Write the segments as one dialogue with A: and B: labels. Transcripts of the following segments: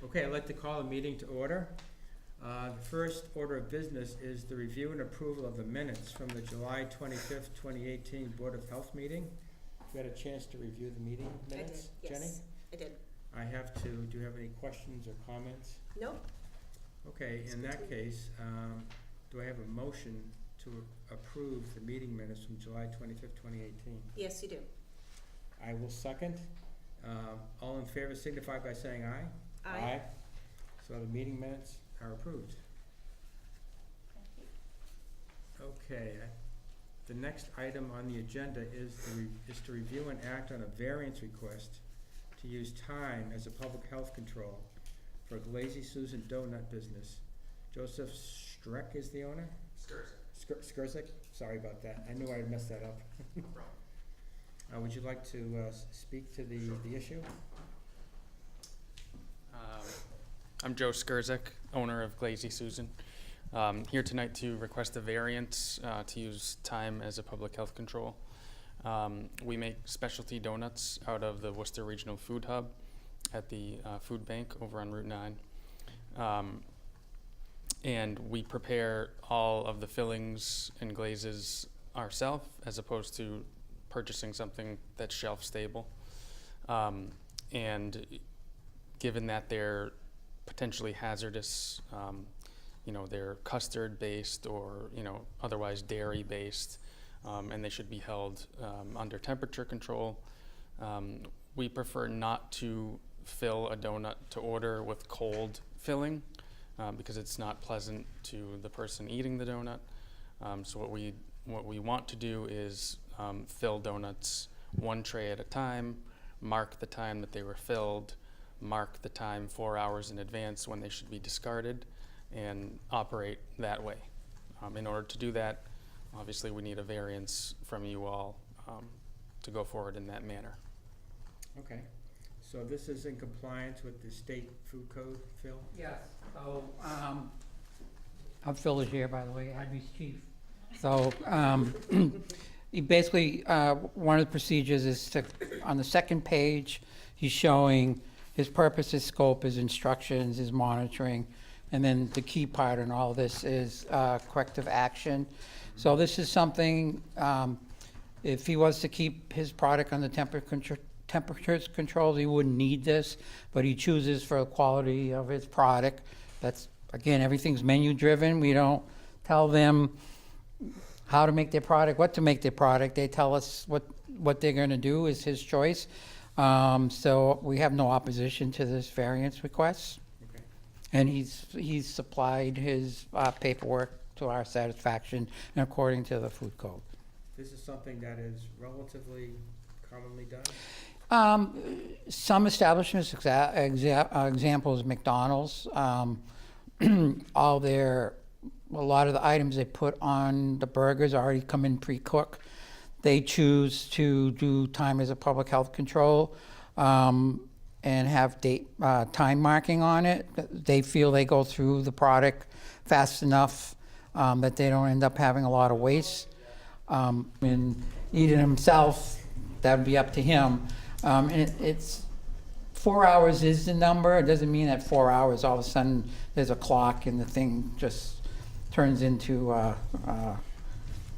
A: Okay, I'd like to call a meeting to order. The first order of business is the review and approval of the minutes from the July 25th, 2018 Board of Health meeting. You had a chance to review the meeting minutes,
B: I did,
A: Jenny?
B: yes, I did.
A: I have to. Do you have any questions or comments?
B: Nope.
A: Okay, in that case, do I have a motion to approve the meeting minutes from July 25th, 2018?
B: Yes, you do.
A: I will second. All in favor signify by saying aye.
B: Aye.
A: So the meeting minutes are approved. Okay, the next item on the agenda is to review and act on a variance request to use time as a public health control for Glazy Susan Donut business. Joseph Streck is the owner? Skurzik? Sorry about that. I knew I had messed that up.
C: No problem.
A: Would you like to speak to the issue?
C: I'm Joe Skurzik, owner of Glazy Susan. Here tonight to request a variance to use time as a public health control. We make specialty donuts out of the Worcester Regional Food Hub at the food bank over on Route 9. And we prepare all of the fillings and glazes ourselves as opposed to purchasing something that's shelf stable. And given that they're potentially hazardous, they're custard based or, otherwise dairy based, and they should be held under temperature control. We prefer not to fill a donut to order with cold filling because it's not pleasant to the person eating the donut. So what we want to do is fill donuts one tray at a time, mark the time that they were filled, mark the time 4 hours in advance when they should be discarded, and operate that way. In order to do that, obviously we need a variance from you all to go forward in that manner.
A: Okay, so this is in compliance with the state food code, Phil?
D: Yes, so, I'm Phil here, by the way, Adby's chief. So, he basically, one of the procedures is to, on the second page, he's showing his purpose, his scope, his instructions, his monitoring, and then the key part in all this is corrective action. So this is something, if he was to keep his product under temperatures controlled, he wouldn't need this, but he chooses for the quality of his product. That's, again, everything's menu driven. We don't tell them how to make their product, what to make their product. They tell us what they're gonna do is his choice. So we have no opposition to this variance request.
A: Okay.
D: And he's supplied his paperwork to our satisfaction and according to the food code.
A: This is something that is relatively commonly done?
D: Some establishments, examples, McDonald's, a lot of the items they put on the burgers already come in pre-cooked. They choose to do time as a public health control and have time marking on it. They feel they go through the product fast enough that they don't end up having a lot of waste. And eating himself, that would be up to him. And it's 4 hours is the number. It doesn't mean that 4 hours all of a sudden there's a clock and the thing just turns into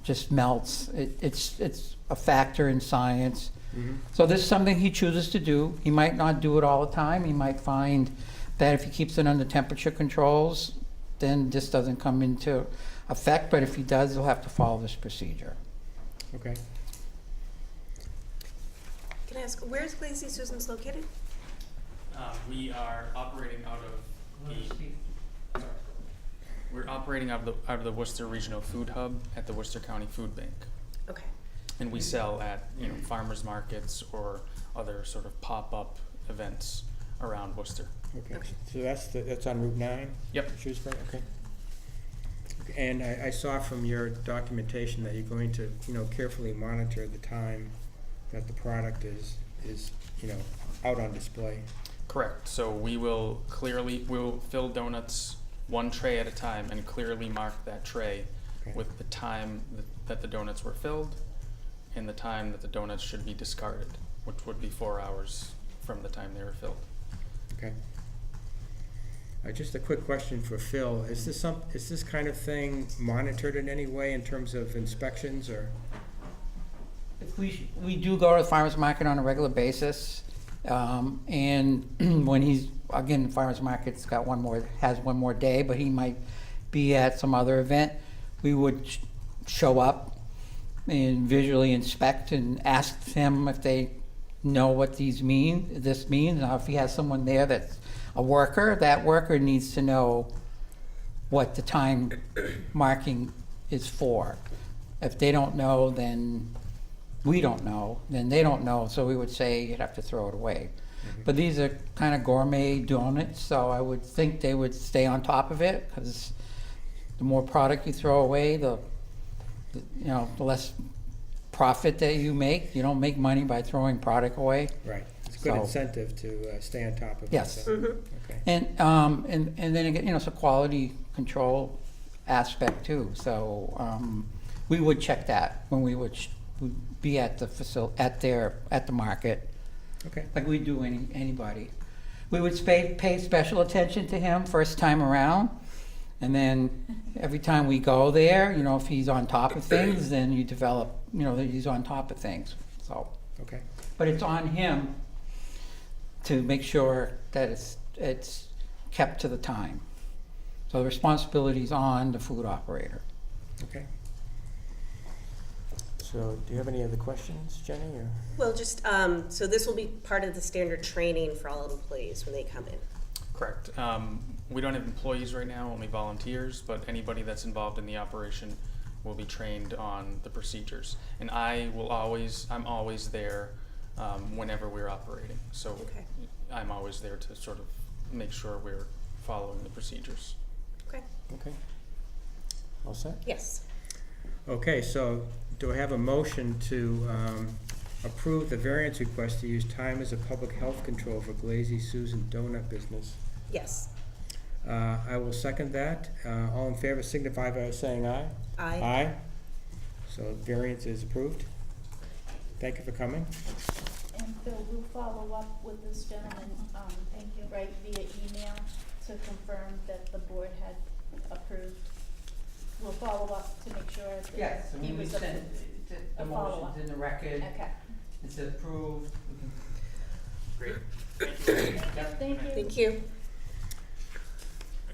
D: just melts. It's a factor in science.
A: Mm-hmm.
D: So this is something he chooses to do. He might not do it all the time. He might find that if he keeps it under temperature controls, then this doesn't come into effect. But if he does, he'll have to follow this procedure.
A: Okay.
B: Can I ask, where's Glazy Susan's located?
C: We are operating out of We're operating out of the Worcester Regional Food Hub at the Worcester County Food Bank.
B: Okay.
C: And we sell at farmers markets or other sort of pop-up events around Worcester.
A: Okay,
B: Okay.
A: so that's on Route 9?
C: Yep.
A: Shrewsbury, okay. And I saw from your documentation that you're going to, carefully monitor the time that the product is out on display.
C: Correct. So we'll fill donuts one tray at a time and clearly mark that tray
A: Okay.
C: with the time that the donuts were filled and the time that the donuts should be discarded, which would be 4 hours from the time they were filled.
A: Okay. Just a quick question for Phil. Is this kind of thing monitored in any way in terms of inspections or?
D: We do go to the farmer's market on a regular basis. And when he's, again, the farmer's market's got has one more day, but he might be at some other event, we would show up and visually inspect and ask him if they know what this means. Now, if he has someone there that's a worker, that worker needs to know what the time marking is for. If they don't know, then we don't know, then they don't know, so we would say you'd have to throw it away. But these are kind of gourmet donuts, so I would think they would stay on top of it, because the more product you throw away, the less profit that you make. You don't make money by throwing product away.
A: Right. It's a good
D: So-
A: incentive to stay on top of it.
D: Yes.
A: so, Okay.
D: And then again, it's a quality control aspect too. So we would check that when we would be at the at the market,
A: Okay.
D: like we do anybody. We would pay special attention to him first time around, and then every time we go there, if he's on top of things, then you develop, that he's on top of things. So,
A: Okay.
D: but it's on him to make sure that it's kept to the time. So the responsibility's on the food operator.
A: Okay. So, do you have any other questions, Jenny, or?
B: Well, just, so this will be part of the standard training for all employees when they come in.
C: Correct. We don't have employees right now, only volunteers, but anybody that's involved in the operation will be trained on the procedures. And I'm always there whenever we're operating. So
B: Okay.
C: I'm always there to sort of make sure we're following the procedures.
B: Okay.
A: Okay. All set?
B: Yes.
A: Okay, so do I have a motion to approve the variance request to use time as a public health control for Glazy Susan Donut business?
B: Yes.
A: I will second that. All in favor signify by saying aye.
B: Aye.
A: Aye. So variance is approved. Thank you for coming.
E: And Phil, we'll follow up with this gentleman, right, via email to confirm that the board had approved. We'll follow up to make sure that he was approved.
D: the
E: A follow-up.
D: motion's in the record,
E: Okay,
D: it's approved.
C: Great.
E: thank you.
B: Thank you.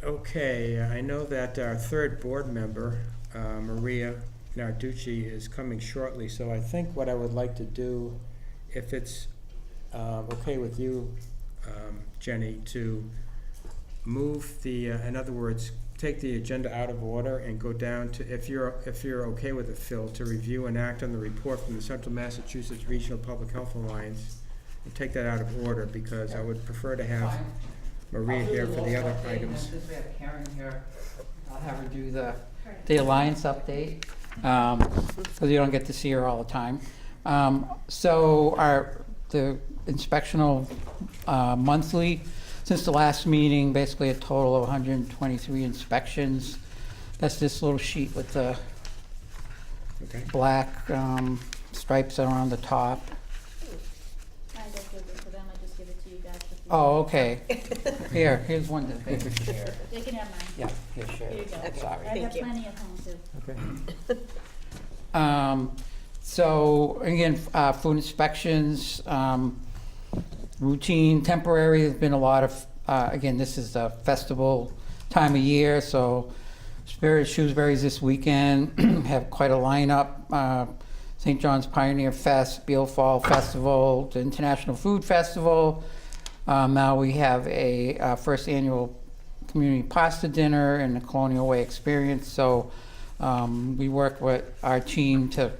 A: Okay, I know that our third board member, Maria Narducci, is coming shortly, so I think what I would like to do, if it's okay with you, Jenny, to move in other words, take the agenda out of order and go down to, if you're okay with it, Phil, to review and act on the report from the Central Massachusetts Regional Public Health Alliance, and take that out of order, because I would prefer to have
D: Fine.
A: Maria here for the other items.
D: Since we have Karen here, I'll have her do the Alliance update, because you don't get to see her all the time. So the inspectional monthly, since the last meeting, basically a total of 123 inspections. That's this little sheet with the
A: Okay.
D: black stripes around the top.
E: I don't give it to them, I just give it to you guys. if you-
D: Oh, okay. Here's one that they can share.
E: They can have mine.
D: Yeah, here, share.
E: Here you go.
D: I'm sorry.
E: I have
B: Thank you.
E: plenty at home too.
A: Okay.
D: So again, food inspections, routine, temporary, there's been a lot of, again, this is a festival time of year, so Shrewsbury's this weekend, have quite a lineup. St. John's Pioneer Fest, Beal Fall Festival, the International Food Festival. Now we have a first annual community pasta dinner and the Colonial Way experience. So we work with our team to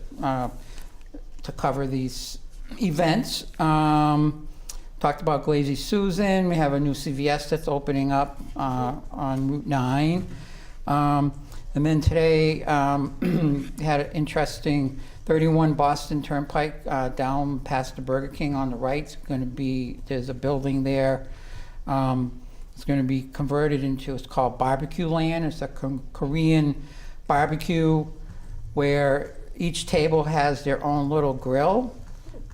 D: cover these events. Talked about Glazy Susan. We have a new CVS that's opening up on Route 9. And then today had an interesting 31 Boston Turnpike down past the Burger King on the right. It's going to be, there's a building there. It's going to be converted into, it's called Barbecue Land. It's a Korean barbecue where each table has their own little grill,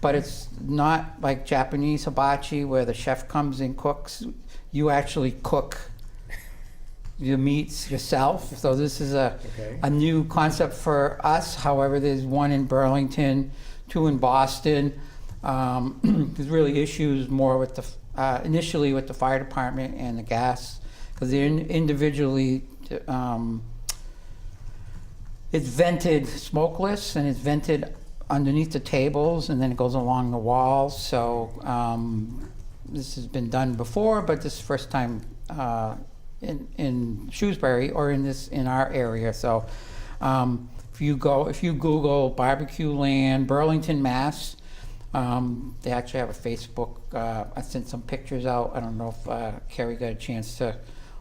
D: but it's not like Japanese hibachi where the chef comes and cooks. You actually cook you meet yourself. So this is
A: Okay.
D: a new concept for us. However, there's one in Burlington, 2 in Boston. There's really issues more with the, initially with the fire department and the gas, because they're individually, it's vented smokeless and it's vented underneath the tables and then it goes along the walls. So this has been done before, but this is the first time in Shrewsbury or in our area. So if you Google barbecue land, Burlington, Mass, they actually have a Facebook. I sent some pictures out. I don't know if Carrie got a chance to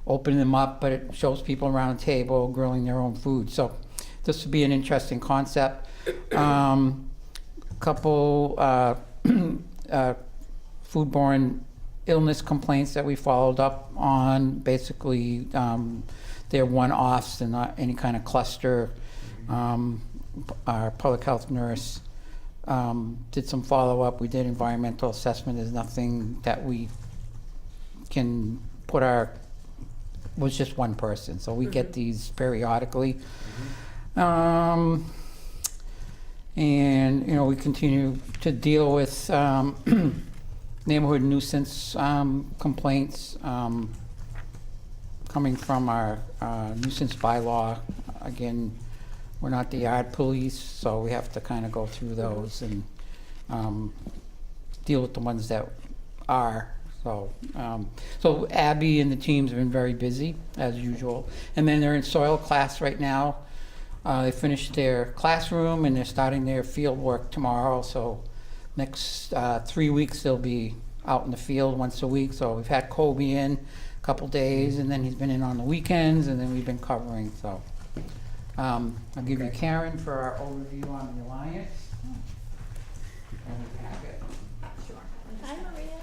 D: open them up, but it shows people around a table grilling their own food. So this would be an interesting concept. Couple foodborne illness complaints that we followed up on. Basically, they're one-offs and not any kind of cluster. Our public health nurse did some follow-up. We did environmental assessment. There's nothing that we can put was just one person. So we get these periodically. And, we continue to deal with neighborhood nuisance complaints coming from our nuisance bylaw. Again, we're not the yard police, so we have to kind of go through those and deal with the ones that are. So Abby and the teams have been very busy, as usual. And then they're in soil class right now. They finished their classroom and they're starting their field work tomorrow. So next 3 weeks they'll be out in the field once a week. So we've had Kobe in a couple days, and then he's been in on the weekends, and then we've been covering. So I'll give you Karen for our overview on the Alliance. And the packet.
E: Hi, Maria.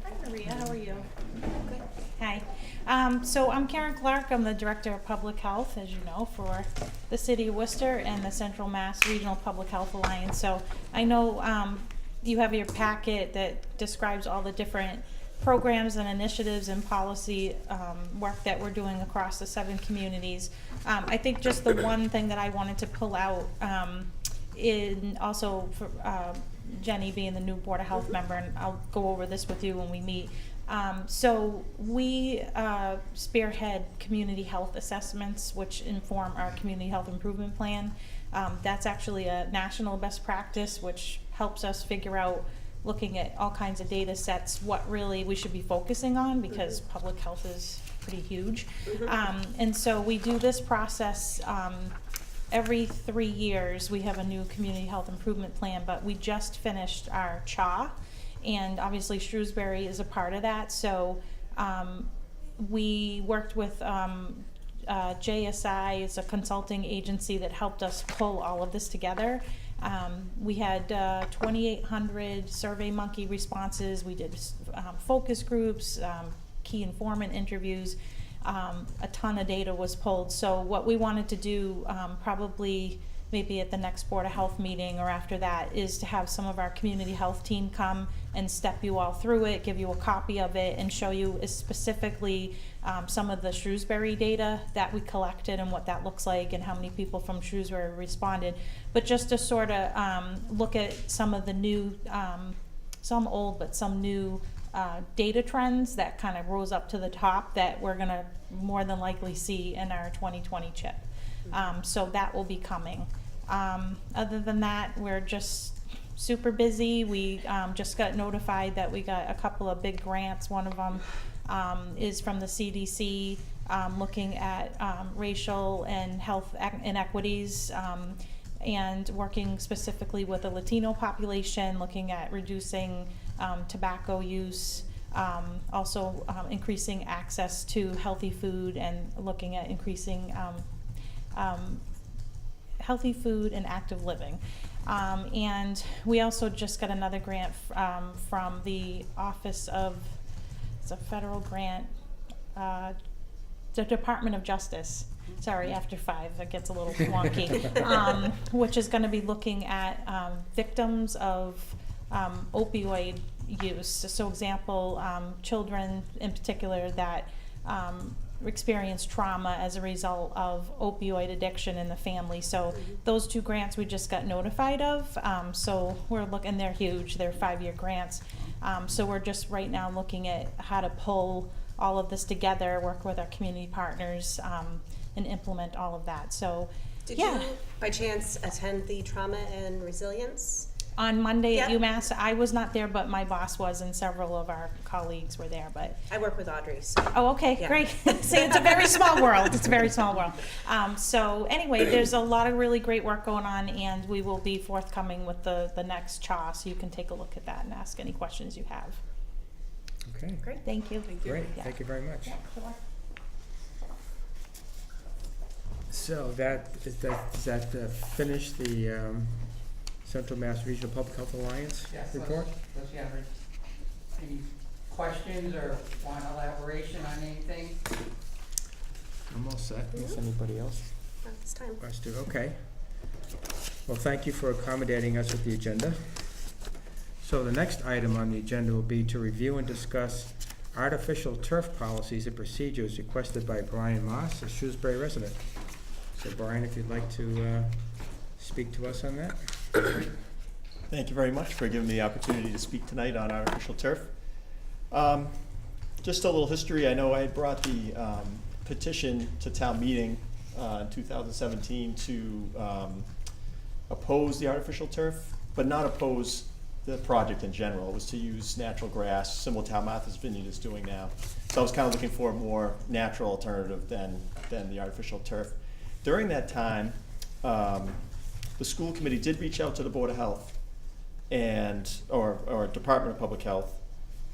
E: Hi, Maria. How are you? Good. Hi. So I'm Karen Clark. I'm the Director of Public Health, as you know, for the City of Worcester and the Central Mass Regional Public Health Alliance. So I know you have your packet that describes all the different programs and initiatives and policy work that we're doing across the 7 communities. I think just the one thing that I wanted to pull out in also for Jenny being the new Board of Health member, and I'll go over this with you when we meet. So we spearhead community health assessments, which inform our community health improvement plan. That's actually a national best practice, which helps us figure out, looking at all kinds of data sets, what really we should be focusing on, because public health is pretty huge. And so we do this process every 3 years. We have a new community health improvement plan, but we just finished our CHA. And obviously Shrewsbury is a part of that. So we worked with JSI, it's a consulting agency that helped us pull all of this together. We had 2,800 SurveyMonkey responses. We did focus groups, key informant interviews. A ton of data was pulled. So what we wanted to do, probably maybe at the next Board of Health meeting or after that, is to have some of our community health team come and step you all through it, give you a copy of it, and show you specifically some of the Shrewsbury data that we collected and what that looks like and how many people from Shrewsbury responded. But just to sort of look at some of the new, some old but some new data trends that kind of rose up to the top that we're gonna more than likely see in our 2020 CHIP. So that will be coming. Other than that, we're just super busy. We just got notified that we got a couple of big grants. One of them is from the CDC, looking at racial and health inequities, and working specifically with the Latino population, looking at reducing tobacco use, also increasing access to healthy food, and looking at increasing healthy food and active living. And we also just got another grant from the Office of, it's a federal grant, the Department of Justice. Sorry, after 5, it gets a little wonky. Which is going to be looking at victims of opioid use. So example, children in particular that experienced trauma as a result of opioid addiction in the family. So those 2 grants we just got notified of. So we're looking, they're huge, they're 5-year grants. So we're just right now looking at how to pull all of this together, work with our community partners, and implement all of that. So
B: Did
E: yeah.
B: you, by chance, attend the Trauma and Resilience?
E: On Monday at
B: Yeah.
E: UMass, I was not there, but my boss was, and several of our colleagues were there, but,
B: I work with Audrey, so.
E: oh, okay,
B: Yeah.
E: great. See, it's a very small world, it's a very small world. So anyway, there's a lot of really great work going on, and we will be forthcoming with the next CHA, so you can take a look at that and ask any questions you have.
A: Okay,
B: Great.
E: Thank you.
A: great,
E: Yeah.
A: thank you very much.
E: Yeah, sure.
A: So does that finish the Central Mass Regional Public Health Alliance
D: Yes,
A: report?
D: Does you have any questions or want elaboration on anything?
A: I'm all set, unless anybody else
B: Not this time.
A: wants to, okay. Well, thank you for accommodating us with the agenda. So the next item on the agenda will be to review and discuss artificial turf policies and procedures requested by Brian Moss, a Shrewsbury resident. So Brian, if you'd like to speak to us on that?
F: Thank you very much for giving me the opportunity to speak tonight on artificial turf. Just a little history. I know I brought the petition to town meeting in 2017 to oppose the artificial turf, but not oppose the project in general. It was to use natural grass, similar to how Martha's Vineyard is doing now. So I was kind of looking for a more natural alternative than the artificial turf. During that time, the school committee did reach out to the Board of Health or Department of Public Health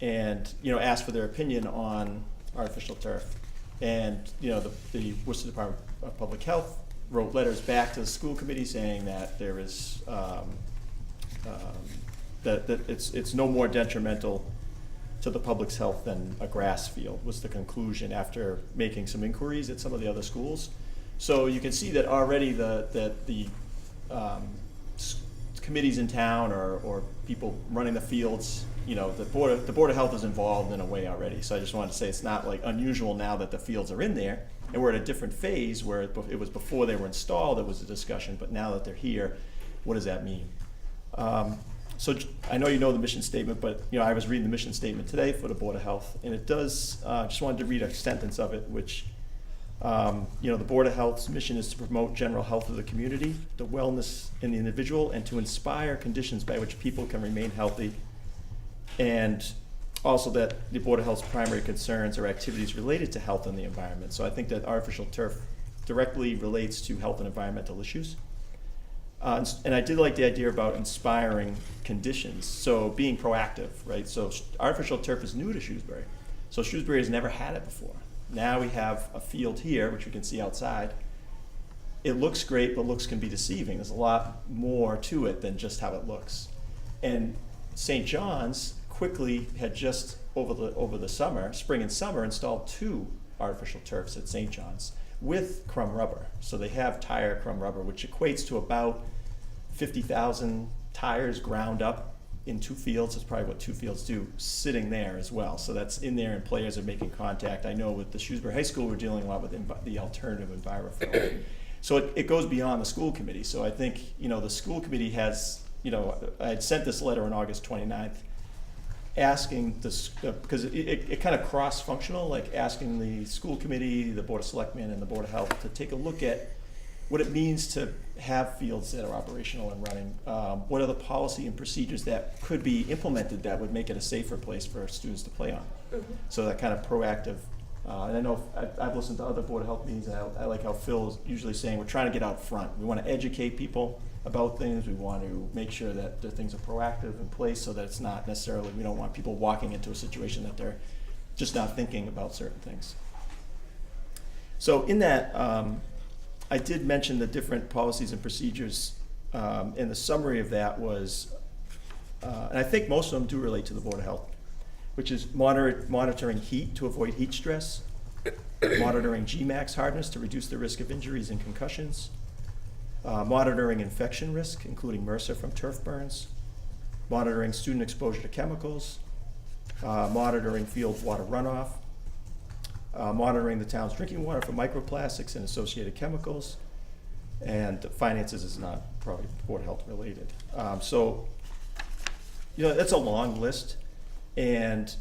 F: and, asked for their opinion on artificial turf. And, the Worcester Department of Public Health wrote letters back to the school committee saying that there is, that it's no more detrimental to the public's health than a grass field, was the conclusion after making some inquiries at some of the other schools. So you can see that already the committees in town or people running the fields, the Board of Health is involved in a way already. So I just wanted to say it's not like unusual now that the fields are in there, and we're at a different phase where it was before they were installed, it was a discussion, but now that they're here, what does that mean? So I know you know the mission statement, but I was reading the mission statement today for the Board of Health, and it does, just wanted to read a sentence of it, which the Board of Health's mission is to promote general health of the community, the wellness in the individual, and to inspire conditions by which people can remain healthy. And also that the Board of Health's primary concerns are activities related to health and the environment. So I think that artificial turf directly relates to health and environmental issues. And I did like the idea about inspiring conditions, so being proactive, right? So artificial turf is new to Shrewsbury. So Shrewsbury has never had it before. Now we have a field here, which you can see outside. It looks great, but looks can be deceiving. There's a lot more to it than just how it looks. And St. John's quickly had just over the summer, spring and summer, installed 2 artificial turfs at St. John's with crumb rubber. So they have tire crumb rubber, which equates to about 50,000 tires ground up in 2 fields. That's probably what 2 fields do, sitting there as well. So that's in there and players are making contact. I know with the Shrewsbury High School, we're dealing a lot with the alternative EnviroFill. So it goes beyond the school committee. So I think, the school committee has, I had sent this letter on August 29th asking this, because it kind of cross-functional, like asking the school committee, the Board of Selectmen, and the Board of Health to take a look at what it means to have fields that are operational and running. What are the policy and procedures that could be implemented that would make it a safer place for students to play on?
B: Mm-hmm.
F: So that kind of proactive, and I know I've listened to other Board of Health meetings, and I like how Phil is usually saying we're trying to get out front. We want to educate people about things. We want to make sure that the things are proactive in place so that it's not necessarily, we don't want people walking into a situation that they're just not thinking about certain things. So in that, I did mention the different policies and procedures, and the summary of that was, and I think most of them do relate to the Board of Health, which is monitoring heat to avoid heat stress, monitoring Gmax hardness to reduce the risk of injuries and concussions, monitoring infection risk, including MRSA from turf burns, monitoring student exposure to chemicals, monitoring field water runoff, monitoring the town's drinking water for microplastics and associated chemicals, and finances is not probably Board of Health related. So, that's a long list, and,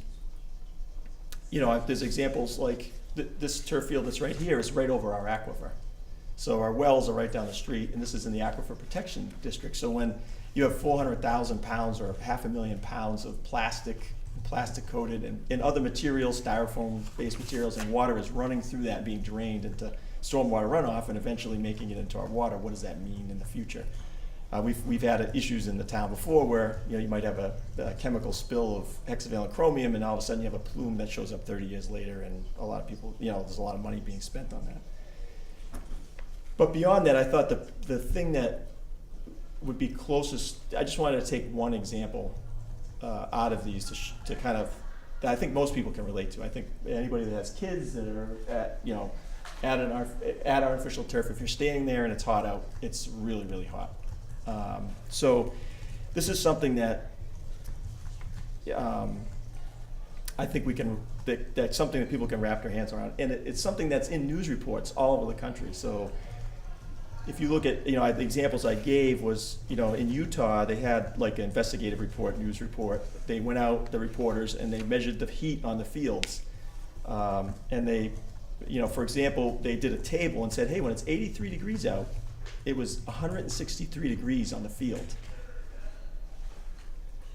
F: there's examples like this turf field that's right here is right over our aquifer. So our wells are right down the street, and this is in the Aquifer Protection District. So when you have 400,000 pounds or 500,000 pounds of plastic coated and other materials, styrofoam-based materials, and water is running through that, being drained into stormwater runoff and eventually making it into our water, what does that mean in the future? We've had issues in the town before where you might have a chemical spill of hexavalent chromium, and all of a sudden you have a plume that shows up 30 years later, and a lot of people, there's a lot of money being spent on that. But beyond that, I thought the thing that would be closest, I just wanted to take one example out of these to kind of, that I think most people can relate to. I think anybody that has kids that are at an artificial turf, if you're standing there and it's hot out, it's really, really hot. So this is something that I think that's something that people can wrap their hands around, and it's something that's in news reports all over the country. So if you look at, the examples I gave was, in Utah, they had like an investigative report, news report. They went out, the reporters, and they measured the heat on the fields. And they, for example, they did a table and said, hey, when it's 83 degrees out, it was 163 degrees on the field.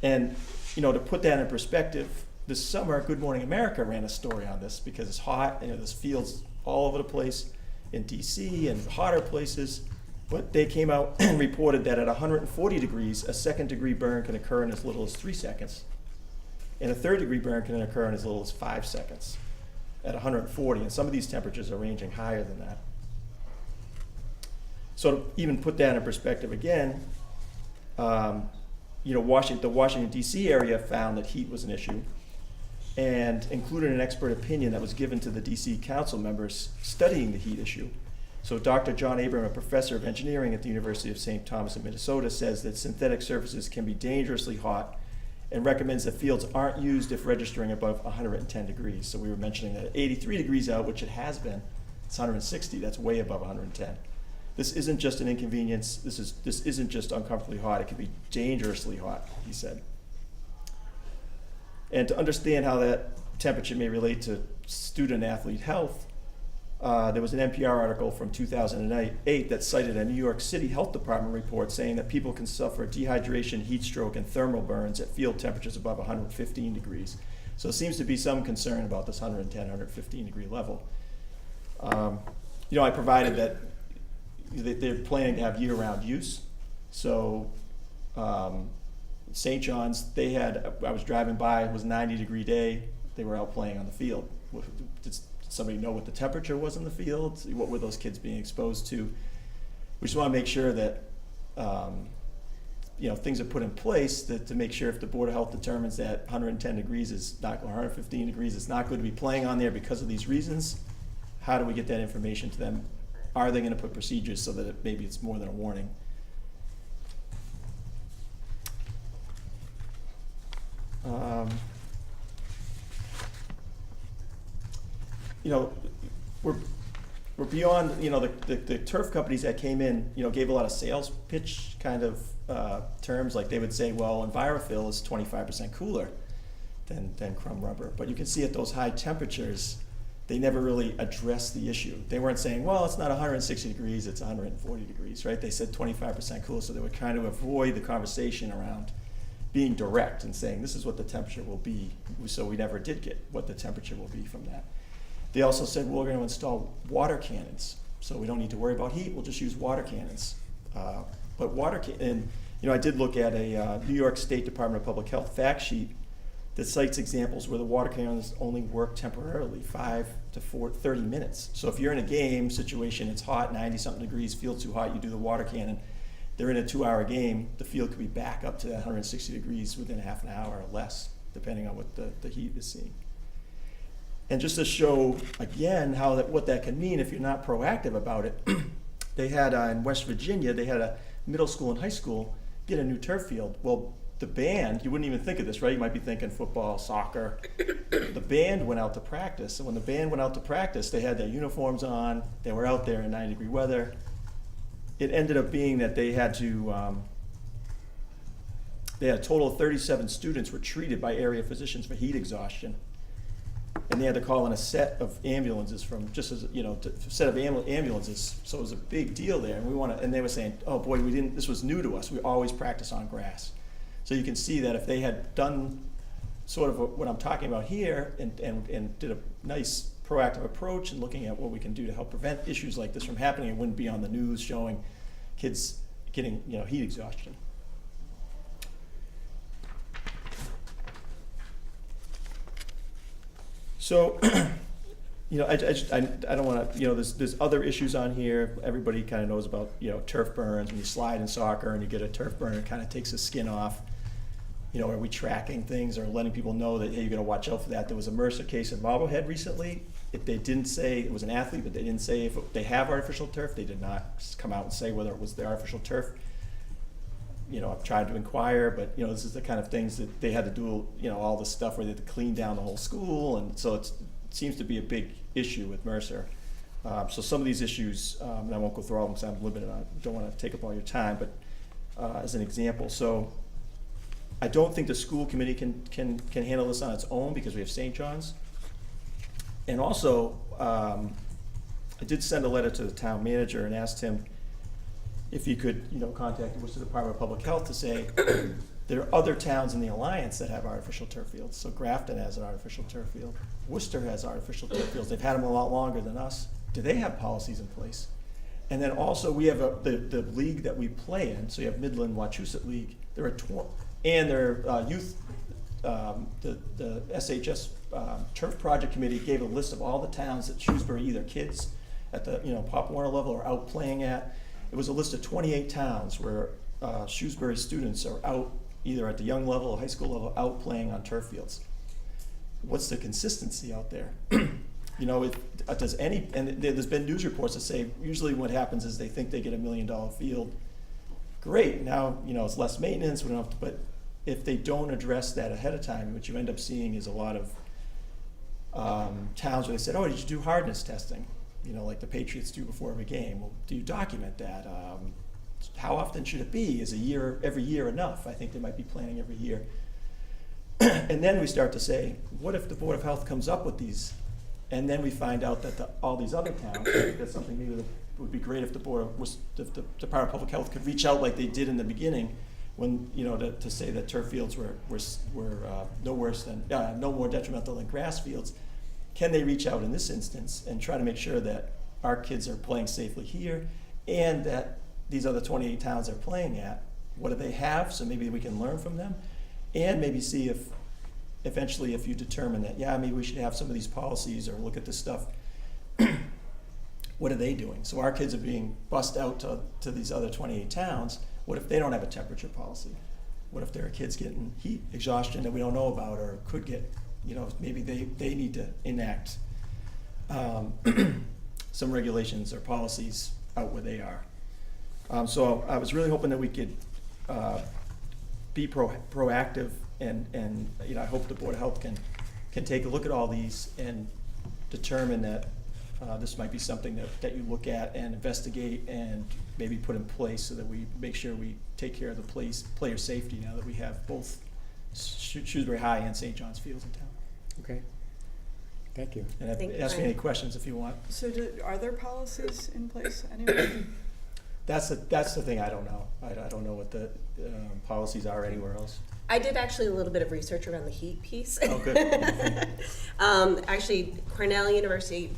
F: And, to put that in perspective, this summer, Good Morning America ran a story on this because it's hot, there's fields all over the place in DC and hotter places, but they came out and reported that at 140 degrees, a second degree burn can occur in as little as 3 seconds, and a third degree burn can occur in as little as 5 seconds at 140, and some of these temperatures are ranging higher than that. So to even put that in perspective again, the Washington DC area found that heat was an issue, and included an expert opinion that was given to the DC council members studying the heat issue. So Dr. John Abram, a professor of engineering at the University of St. Thomas in Minnesota, says that synthetic surfaces can be dangerously hot and recommends that fields aren't used if registering above 110 degrees. So we were mentioning that at 83 degrees out, which it has been, it's 160, that's way above 110. This isn't just an inconvenience, this isn't just uncomfortably hot, it can be dangerously hot, he said. And to understand how that temperature may relate to student-athlete health, there was an NPR article from 2008 that cited a New York City Health Department report saying that people can suffer dehydration, heat stroke, and thermal burns at field temperatures above 115 degrees. So there seems to be some concern about this 110, 115 degree level. I provided that they're planning to have year-round use. So St. John's, I was driving by, it was a 90-degree day, they were out playing on the field. Did somebody know what the temperature was in the field? What were those kids being exposed to? We just want to make sure that things are put in place to make sure if the Board of Health determines that 110 degrees is not, 115 degrees is not good to be playing on there because of these reasons, how do we get that information to them? Are they going to put procedures so that maybe it's more than a warning? We're beyond, the turf companies that came in, gave a lot of sales pitch kind of terms, like they would say, well, EnviroFill is 25% cooler than crumb rubber. But you can see at those high temperatures, they never really addressed the issue. They weren't saying, well, it's not 160 degrees, it's 140 degrees, right? They said 25% cooler, so they were trying to avoid the conversation around being direct and saying this is what the temperature will be, so we never did get what the temperature will be from that. They also said, well, we're going to install water cannons, so we don't need to worry about heat, we'll just use water cannons. But I did look at a New York State Department of Public Health fact sheet that cites examples where the water cannons only work temporarily, 5 to 30 minutes. So if you're in a game situation, it's hot, 90-something degrees, field's too hot, you do the water cannon, they're in a 2-hour game, the field could be back up to that 160 degrees within half an hour or less, depending on what the heat is seeing. And just to show, again, what that can mean if you're not proactive about it, they had, in West Virginia, they had a middle school and high school get a new turf field. Well, the band, you wouldn't even think of this, right? You might be thinking football, soccer. The band went out to practice, and when the band went out to practice, they had their uniforms on, they were out there in 90-degree weather. It ended up being that they had to, they had a total of 37 students were treated by area physicians for heat exhaustion. And they had to call in a set of ambulances from, just as, you know, a set of ambulances, so it was a big deal there. And they were saying, oh boy, this was new to us, we always practice on grass. So you can see that if they had done sort of what I'm talking about here and did a nice proactive approach and looking at what we can do to help prevent issues like this from happening, it wouldn't be on the news showing kids getting, you know, heat exhaustion. So, you know, I don't want to, you know, there's other issues on here. Everybody kind of knows about, you know, turf burns. When you slide in soccer and you get a turf burn, it kind of takes the skin off. You know, are we tracking things or letting people know that, hey, you're going to watch out for that? There was a Mercer case in Marblehead recently. If they didn't say, it was an athlete, but they didn't say if they have artificial turf. They did not come out and say whether it was the artificial turf. You know, I've tried to inquire, but, you know, this is the kind of things that they had to do, you know, all this stuff where they had to clean down the whole school. And so it seems to be a big issue with Mercer. So some of these issues, and I won't go through all of them because I'm limited on, don't want to take up all your time, but as an example. So I don't think the school committee can handle this on its own because we have St. John's. And also, I did send a letter to the town manager and asked him if he could, you know, contact the Worcester Department of Public Health to say there are other towns in the Alliance that have artificial turf fields. So Grafton has an artificial turf field. Worcester has artificial turf fields. They've had them a lot longer than us. Do they have policies in place? And then also we have the league that we play in. So you have Midland Wachusett League. There are and their youth, the SHS Turf Project Committee gave a list of all the towns that Shrewsbury either kids at the, you know, Pop Warner level are out playing at. It was a list of 28 towns where Shrewsbury students are out either at the young level or high school level out playing on turf fields. What's the consistency out there? You know, does any, and there's been news reports that say usually what happens is they think they get $1 million field. Great, now, you know, it's less maintenance, we don't have to, but if they don't address that ahead of time, what you end up seeing is a lot of towns where they said, oh, did you do hardness testing? You know, like the Patriots do before every game. Well, do you document that? How often should it be? Is a year, every year enough? I think they might be planning every year. And then we start to say, what if the Board of Health comes up with these? And then we find out that all these other towns, that's something maybe that would be great if the Department of Public Health could reach out like they did in the beginning, when, you know, to say that turf fields were no worse than, no more detrimental than grass fields. Can they reach out in this instance and try to make sure that our kids are playing safely here and that these other 28 towns they're playing at, what do they have? So maybe we can learn from them and maybe see if eventually if you determine that, yeah, maybe we should have some of these policies or look at this stuff, what are they doing? So our kids are being bussed out to these other 28 towns. What if they don't have a temperature policy? What if there are kids getting heat exhaustion that we don't know about or could get, you know, maybe they need to enact some regulations or policies out where they are. So I was really hoping that we could be proactive and you know, I hope the Board of Health can take a look at all these and determine that this might be something that you look at and investigate and maybe put in place so that we make sure we take care of the player safety now that we have both Shrewsbury High and St. John's Fields in town.
A: Okay, thank you.
F: And ask me any questions if you want.
G: So are there policies in place anyway?
F: That's the thing I don't know. I don't know what the policies are anywhere else.
B: I did actually a little bit of research around the heat piece.
F: Oh, good.
B: Actually, Cornell University,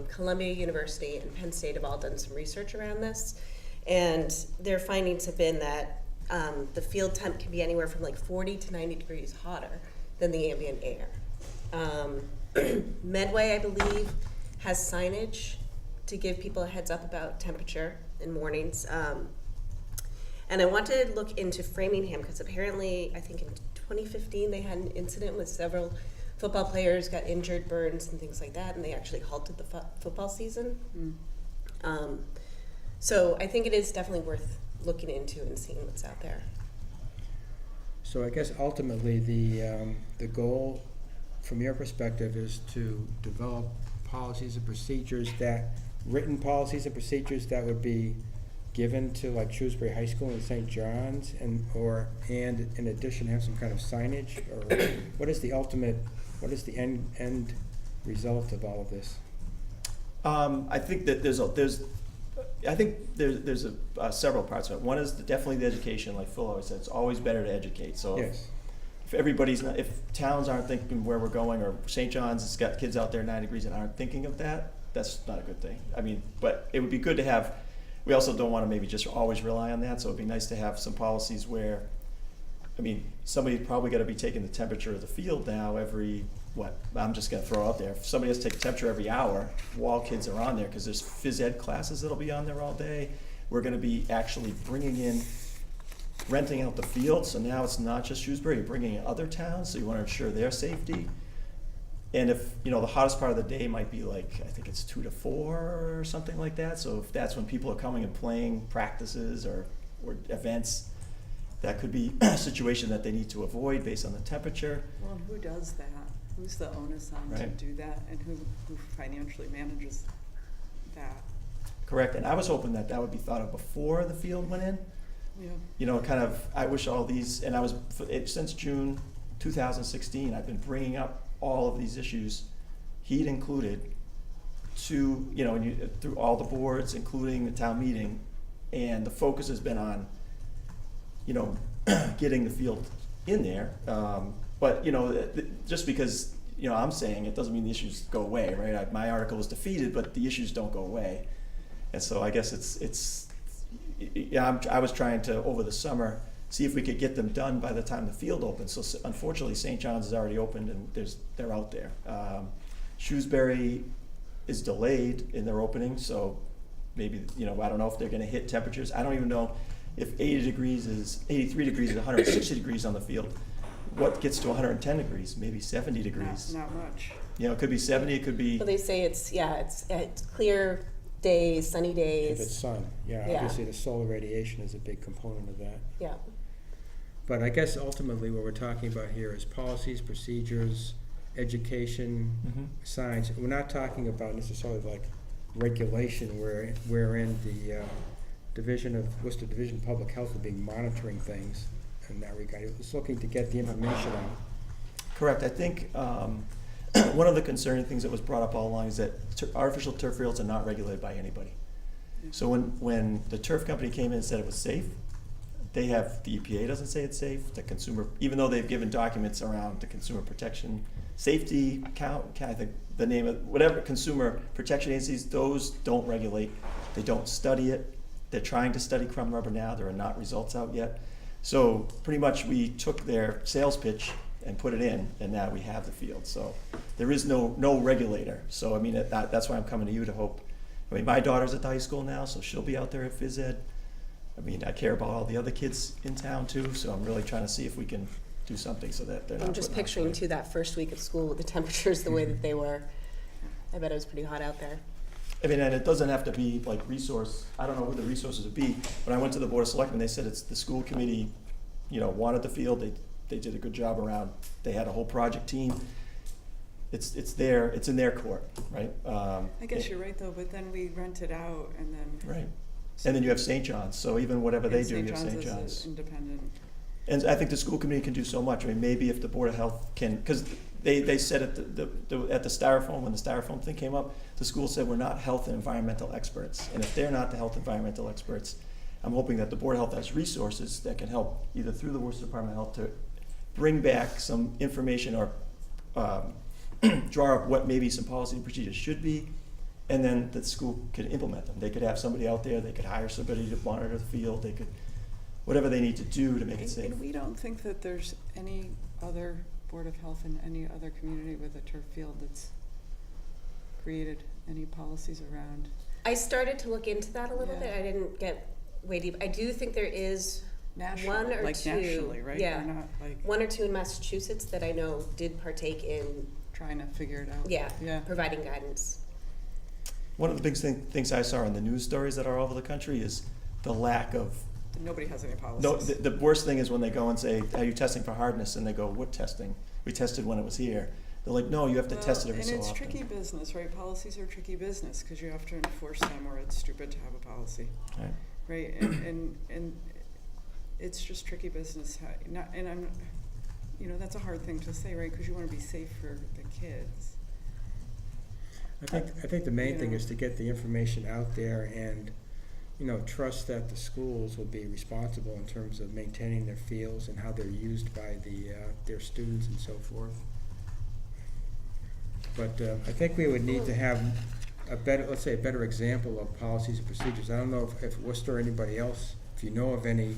B: Columbia University, and Penn State have all done some research around this. And their findings have been that the field temp can be anywhere from like 40 to 90 degrees hotter than the ambient air. Medway, I believe, has signage to give people a heads up about temperature in mornings. And I wanted to look into Framingham because apparently, I think in 2015, they had an incident with several football players got injured, burns, and things like that, and they actually halted the football season. So I think it is definitely worth looking into and seeing what's out there.
A: So I guess ultimately, the goal, from your perspective, is to develop policies and procedures written policies and procedures that would be given to like Shrewsbury High School and St. John's, and in addition have some kind of signage, or what is the end result of all of this?
F: I think that there's several parts of it. One is definitely the education, like Phil always said, it's always better to educate. So
A: Yes.
F: if towns aren't thinking where we're going, or St. John's has got kids out there 9 degrees and aren't thinking of that, that's not a good thing. I mean, but it would be good to have, we also don't want to maybe just always rely on that, so it'd be nice to have some policies where, I mean, somebody's probably got to be taking the temperature of the field now every, I'm just going to throw out there. If somebody has to take the temperature every hour while kids are on there, because there's phys ed classes that'll be on there all day, we're going to be actually renting out the field, so now it's not just Shrewsbury, you're bringing in other towns, so you want to ensure their safety. And if, the hottest part of the day might be like, I think it's 2 to 4 or something like that, so if that's when people are coming and playing practices or events, that could be a situation that they need to avoid based on the temperature.
G: Well, and who does that? Who's the onus on to
F: Right.
G: do that, and who financially manages that?
F: Correct, and I was hoping that would be thought of before the field went in.
G: Yeah.
F: I wish all these, and since June 2016, I've been bringing up all of these issues, heat included, to, through all the boards, including the town meeting, and the focus has been on, getting the field in there. But, just because, I'm saying it doesn't mean the issues go away, right? My article was defeated, but the issues don't go away. And so I guess I was trying to, over the summer, see if we could get them done by the time the field opens. So unfortunately, St. John's is already opened and they're out there. Shrewsbury is delayed in their opening, so maybe, I don't know if they're gonna hit temperatures. I don't even know if 83 degrees is 160 degrees on the field. What gets to 110 degrees? Maybe 70 degrees.
G: Not much.
F: It could be 70, it could be,
B: Well, they say it's clear days, sunny
A: If it's
B: days.
A: sun,
B: Yeah.
A: obviously the solar radiation is a big component of that.
B: Yeah.
A: But I guess ultimately what we're talking about here is policies, procedures, education, signs. We're not talking about necessarily like regulation wherein the Worcester Division of Public Health will be monitoring things in that regard. It was looking to get the information out.
F: correct. I think one of the concerning things that was brought up all along is that artificial turf fields are not regulated by anybody. So when the turf company came in and said it was safe, the EPA doesn't say it's safe, the consumer, even though they've given documents around the consumer protection, safety count, I think the name of, whatever, consumer protection agencies, those don't regulate, they don't study it. They're trying to study crumb rubber now, there are not results out yet. So pretty much we took their sales pitch and put it in, and now we have the field. So there is no regulator. So I mean, that's why I'm coming to you to hope. I mean, my daughter's at the high school now, so she'll be out there at phys ed. I mean, I care about all the other kids in town too, so I'm really trying to see if we can do something so that they're not.
B: I'm just
F: putting
B: picturing
F: out-
B: too that first week of school with the temperatures the way that they were. I bet it was pretty hot out there.
F: I mean, and it doesn't have to be like I don't know who the resources would be. When I went to the Board of Selectmen, they said it's the school committee, wanted the field. They did a good job around, they had a whole project team. It's in their court, right?
G: I guess you're right though, but then we rent it out and then.
F: Right. And then you have St. John's, so even whatever they
G: and
F: do, you have St.
G: is
F: John's.
G: independent.
F: And I think the school committee can do so much. I mean, maybe if the Board of Health can, because they said at the styrofoam, when the styrofoam thing came up, the school said we're not health and environmental experts. And if they're not the health and environmental experts, I'm hoping that the Board of Health has resources that can help either through the Worcester Department of Health to bring back some information or draw up what maybe some policy and procedures should be, and then the school could implement them. They could have somebody out there, they could hire somebody to monitor the field, they could, whatever they need to do to make it safe.
G: And we don't think that there's any other Board of Health in any other community with a turf field that's created any policies around.
B: I started to look into that a little
G: Yeah.
B: bit. I didn't get way deep. I do think there is
G: National,
B: one or
G: like
B: two,
G: nationally, right?
B: yeah.
G: We're not like
B: one or two in Massachusetts that I know did partake in,
G: trying to figure it out.
B: yeah. providing guidance.
F: One of the big things I saw in the news stories that are all over the country is the lack of
G: Nobody has any
F: No,
G: policies.
F: the worst thing is when they go and say, are you testing for hardness? And they go, what testing? We tested when it was here. They're like, no, you have to test it every so
G: And
F: often.
G: it's tricky business, right? Policies are tricky business, because you have to enforce them, or it's stupid to have a policy,
F: Right.
G: right? And it's just tricky business, and I'm, you know, that's a hard thing to say, right? Because you want to be safe for the kids.
A: I think the main thing
G: Yeah.
A: is to get the information out there and, you know, trust that the schools will be responsible in terms of maintaining their fields and how they're used by their students and so forth. But I think we would need to have a better, let's say, a better example of policies and procedures. I don't know if Worcester or anybody else, if you know of any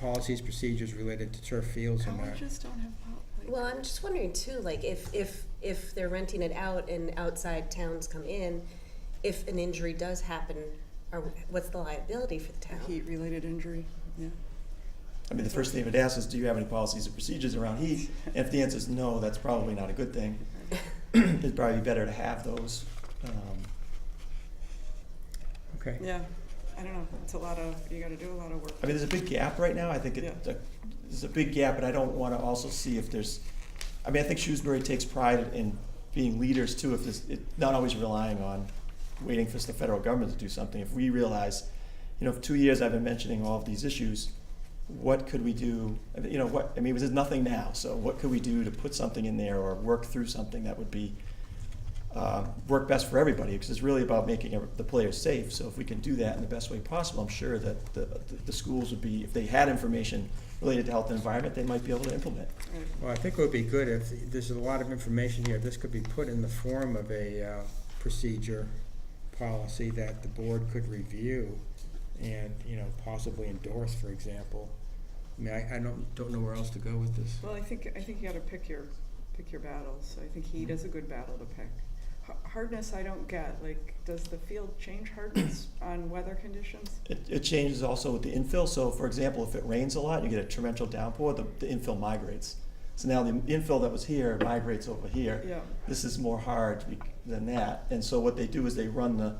A: policies, procedures related to turf fields or not.
G: Colleges don't have
B: Well, I'm just wondering too, like if they're renting it out and outside towns come in, if an injury does happen, or what's the liability for the town?
G: heat-related injury, yeah.
F: I mean, the first thing it would ask is, do you have any policies or procedures around heat? And if the answer is no, that's probably not a good thing. It'd probably be better to have those.
A: Okay.
G: Yeah, I don't know, it's a lot of, you gotta do a lot of work.
F: I mean, there's a big gap right now. I think there's a big gap, but I don't want to also see if there's, I mean, I think Shrewsbury takes pride in being leaders too, if there's, not always relying on waiting for the federal government to do something. If we realize, you know, for 2 years I've been mentioning all of these issues, what could we do? You know, what, I mean, there's nothing now, so what could we do to put something in there or work through something that would be, work best for everybody? Because it's really about making the players safe. So if we can do that in the best way possible, I'm sure that the schools would be, if they had information related to health and environment, they might be able to implement.
G: Right.
A: Well, I think it would be good if, there's a lot of information here, this could be put in the form of a procedure policy that the board could review and, you know, possibly endorse, for example. I mean, I don't know where else to go with this.
G: Well, I think you gotta pick your battles. I think heat is a good battle to pick. Hardness, I don't get, like, does the field change hardness on weather conditions?
F: It changes also with the infill. So for example, if it rains a lot, you get a torrential downpour, the infill migrates. So now the infill that was here migrates over here.
G: Yeah.
F: This is more hard than that. And so what they do is they run the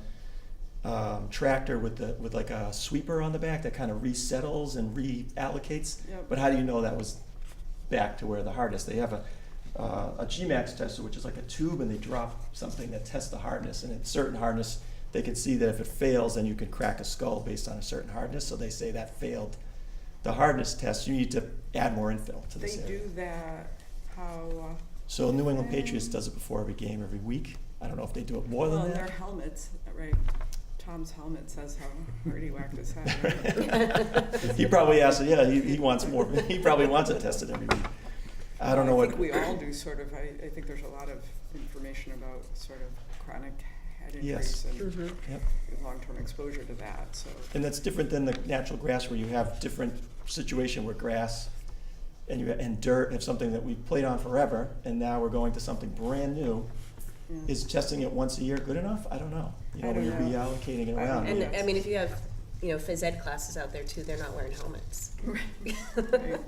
F: tractor with like a sweeper on the back that kind of resettles and reallocates.
G: Yep.
F: But how do you know that was back to where the hardness? They have a GMAX tester, which is like a tube, and they drop something that tests the hardness. And at certain hardness, they can see that if it fails, then you can crack a skull based on a certain hardness. So they say that failed the hardness test. You need to add more infill to this
G: They
F: area.
G: do that, how,
F: So New England Patriots does it before every game, every week. I don't know if they do it more
G: well,
F: than
G: their
F: that.
G: helmets, right? Tom's helmet says how hard he whacked his head.
F: He probably asked, yeah, he wants more. He probably wants it tested every week. I don't know
G: I
F: what.
G: think we all do sort of, I think there's a lot of information about sort of chronic head
F: Yes.
G: injuries and
F: Yep.
G: long-term exposure to that, so.
F: And that's different than the natural grass where you have different situation where grass and dirt have something that we've played on forever, and now we're going to something brand new.
G: Yeah.
F: Is testing it once a year good enough? I don't know. You know,
G: I
F: when
G: don't
F: you're
G: know.
F: reallocating it
G: I don't
F: around.
G: know.
B: And I mean, if you have, you know, phys ed classes out there too, they're not wearing helmets.
G: Right.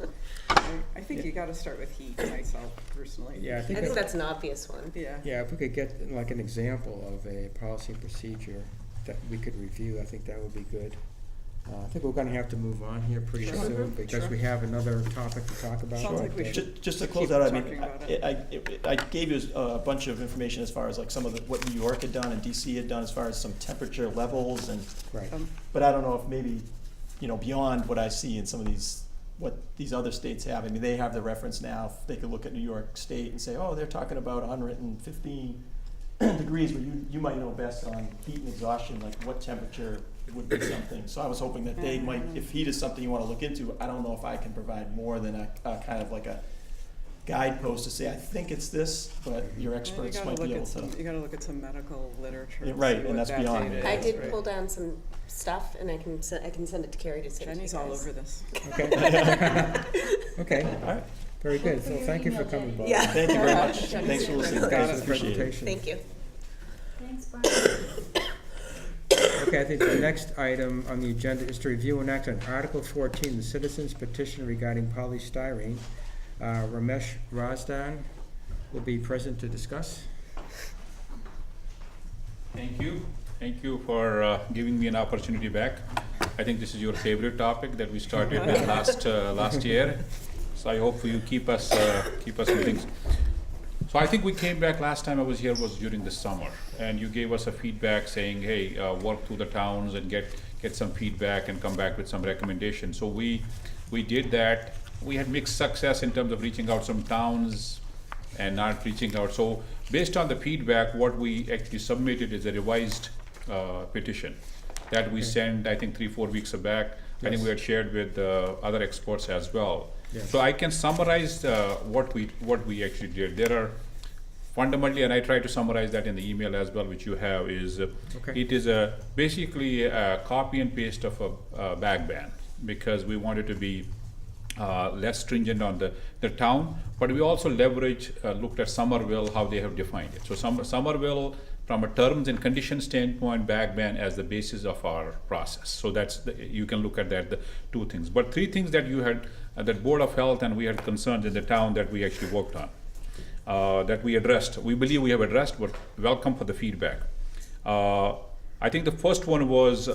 G: I think you gotta start with heat, myself personally.
A: Yeah, I
B: I
A: think
B: think that's an obvious one.
G: Yeah.
A: Yeah, if we could get like an example of a policy and procedure that we could review, I think that would be good. I think we're gonna have to move on here pretty
G: Sure.
A: soon because
G: Sure.
A: we have another topic to talk about.
G: Sounds like we
A: but,
G: should
F: Just to
G: keep
F: close out, I mean,
G: talking about it.
F: I gave you a bunch of information as far as like some of what New York had done and DC had done as far as some temperature levels and,
A: Right.
F: but I don't know if maybe, you know, beyond what I see in some of these, what these other states have, I mean, they have the reference now, they could look at New York State and say, oh, they're talking about 115 degrees, but you might know best on heat and exhaustion, like what temperature would be something. So I was hoping that they might, if heat is something you wanna look into, I don't know if I can provide more than a kind of like a guidepost to say, I think it's this, but your experts might be able to.
G: You gotta look at some medical literature.
F: Yeah,
G: and
F: right,
G: see
F: and
G: what
F: that's
G: that
F: beyond
G: data
F: me.
B: I
G: is,
B: did
G: right?
B: pull down some stuff, and I can send it to Carrie to send to you
G: Jenny's all
B: guys.
G: over this.
A: Okay. Okay,
F: All right,
A: very good. So thank you for coming, Bob.
B: Yeah.
F: thank you very much.
B: Jenny's
F: Thanks for
B: here.
F: listening,
A: Thanks
F: guys,
A: for the
F: appreciate it.
A: presentation.
B: Thank you.
E: Thanks, Brian.
A: Okay, I think the next item on the agenda is to review and act on Article 14, the citizens petition regarding polystyrene. Ramesh Razdan will be present to discuss.
H: Thank you. Thank you for giving me an opportunity back. I think this is your favorite topic that we started with last year. So I hope you keep us with things. So I think we came back last time I was here was during the summer, and you gave us a feedback saying, hey, work through the towns and get some feedback and come back with some recommendations. So we did that. We had mixed success in terms of reaching out some towns and not reaching out. So based on the feedback, what we actually submitted is a revised petition that we sent, I think 3-4 weeks back. I think we had shared with other experts as well.
A: Yes.
H: So I can summarize what we actually did. There are fundamentally, and I try to summarize that in the email as well, which you have, is
A: Okay.
H: it is basically a copy and paste of a bag ban, because we wanted to be less stringent on the town, but we also looked at Somerville, how they have defined it. So Somerville, from a terms and conditions standpoint, bag ban as the basis of our process. So you can look at that, the two things. But three things that you had, that Board of Health and we had concerns in the town that we actually worked on, that we addressed. We believe we have addressed, but welcome for the feedback. I think the first one was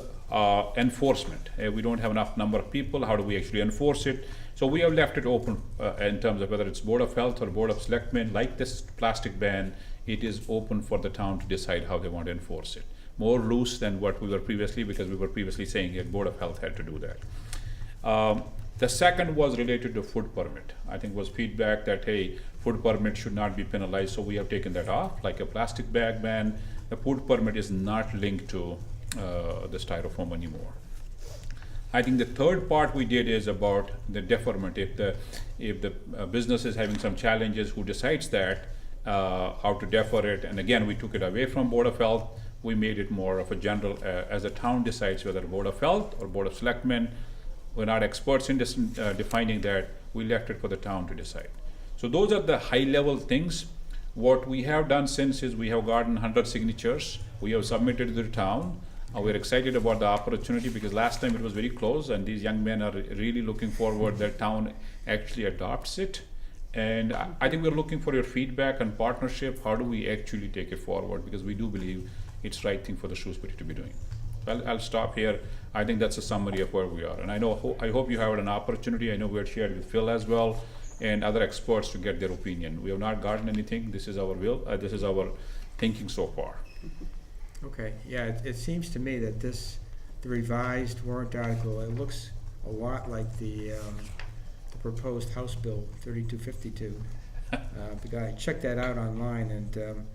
H: enforcement. We don't have enough number of people. How do we actually enforce it? So we have left it open in terms of whether it's Board of Health or Board of Selectmen. Like this plastic ban, it is open for the town to decide how they want to enforce it. More loose than what we were previously, because we were previously saying that Board of Health had to do that. The second was related to food permit. I think was feedback that, hey, food permit should not be penalized, so we have taken that off. Like a plastic bag ban, the food permit is not linked to the styrofoam anymore. I think the third part we did is about the deferment. If the business is having some challenges, who decides that, how to defer it? And again, we took it away from Board of Health. We made it more of a general, as the town decides whether Board of Health or Board of Selectmen. We're not experts in defining that. We left it for the town to decide. So those are the high level things. What we have done since is we have gotten 100 signatures. We have submitted to the town. We're excited about the opportunity, because last time it was very close, and these young men are really looking forward that town actually adopts it. And I think we're looking for your feedback and partnership. How do we actually take it forward? Because we do believe it's the right thing for the Shrewsbury to be doing. I'll stop here. I think that's a summary of where we are. And I hope you have an opportunity. I know we had shared with Phil as well and other experts to get their opinion. We have not gotten anything. This is our this is our thinking so far.
A: Okay, yeah, it seems to me that the revised warrant article, it looks a lot like the proposed House Bill 3252. Because I checked that out online, and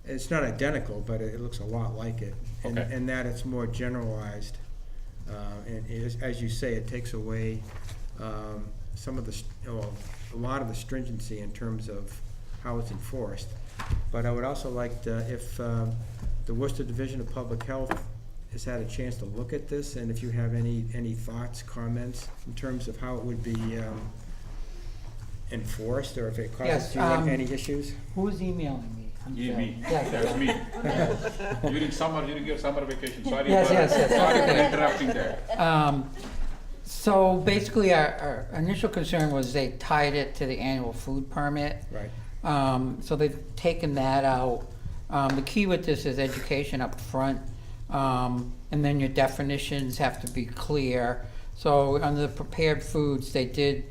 A: it's not identical, but it looks a lot like it. And,
H: Okay.
A: and that it's more generalized. And it is, as you say, it takes away some of a lot of the stringency in terms of how it's enforced. But I would also like if the Worcester Division of Public Health has had a chance to look at this, and if you have any thoughts, comments in terms of how it would be enforced, or if it causes
D: Yes,
A: you any issues.
D: Who's emailing me? I'm
H: Me.
D: sorry. Yeah.
H: That's me. During your summer vacation. Sorry
D: Yes,
H: for,
D: yes.
H: sorry for interrupting that.
D: So basically, our initial concern was they tied it to the annual food permit.
A: Right.
D: So they've taken that out. The key with this is education up front, and then your definitions have to be clear. So under the prepared foods, they did,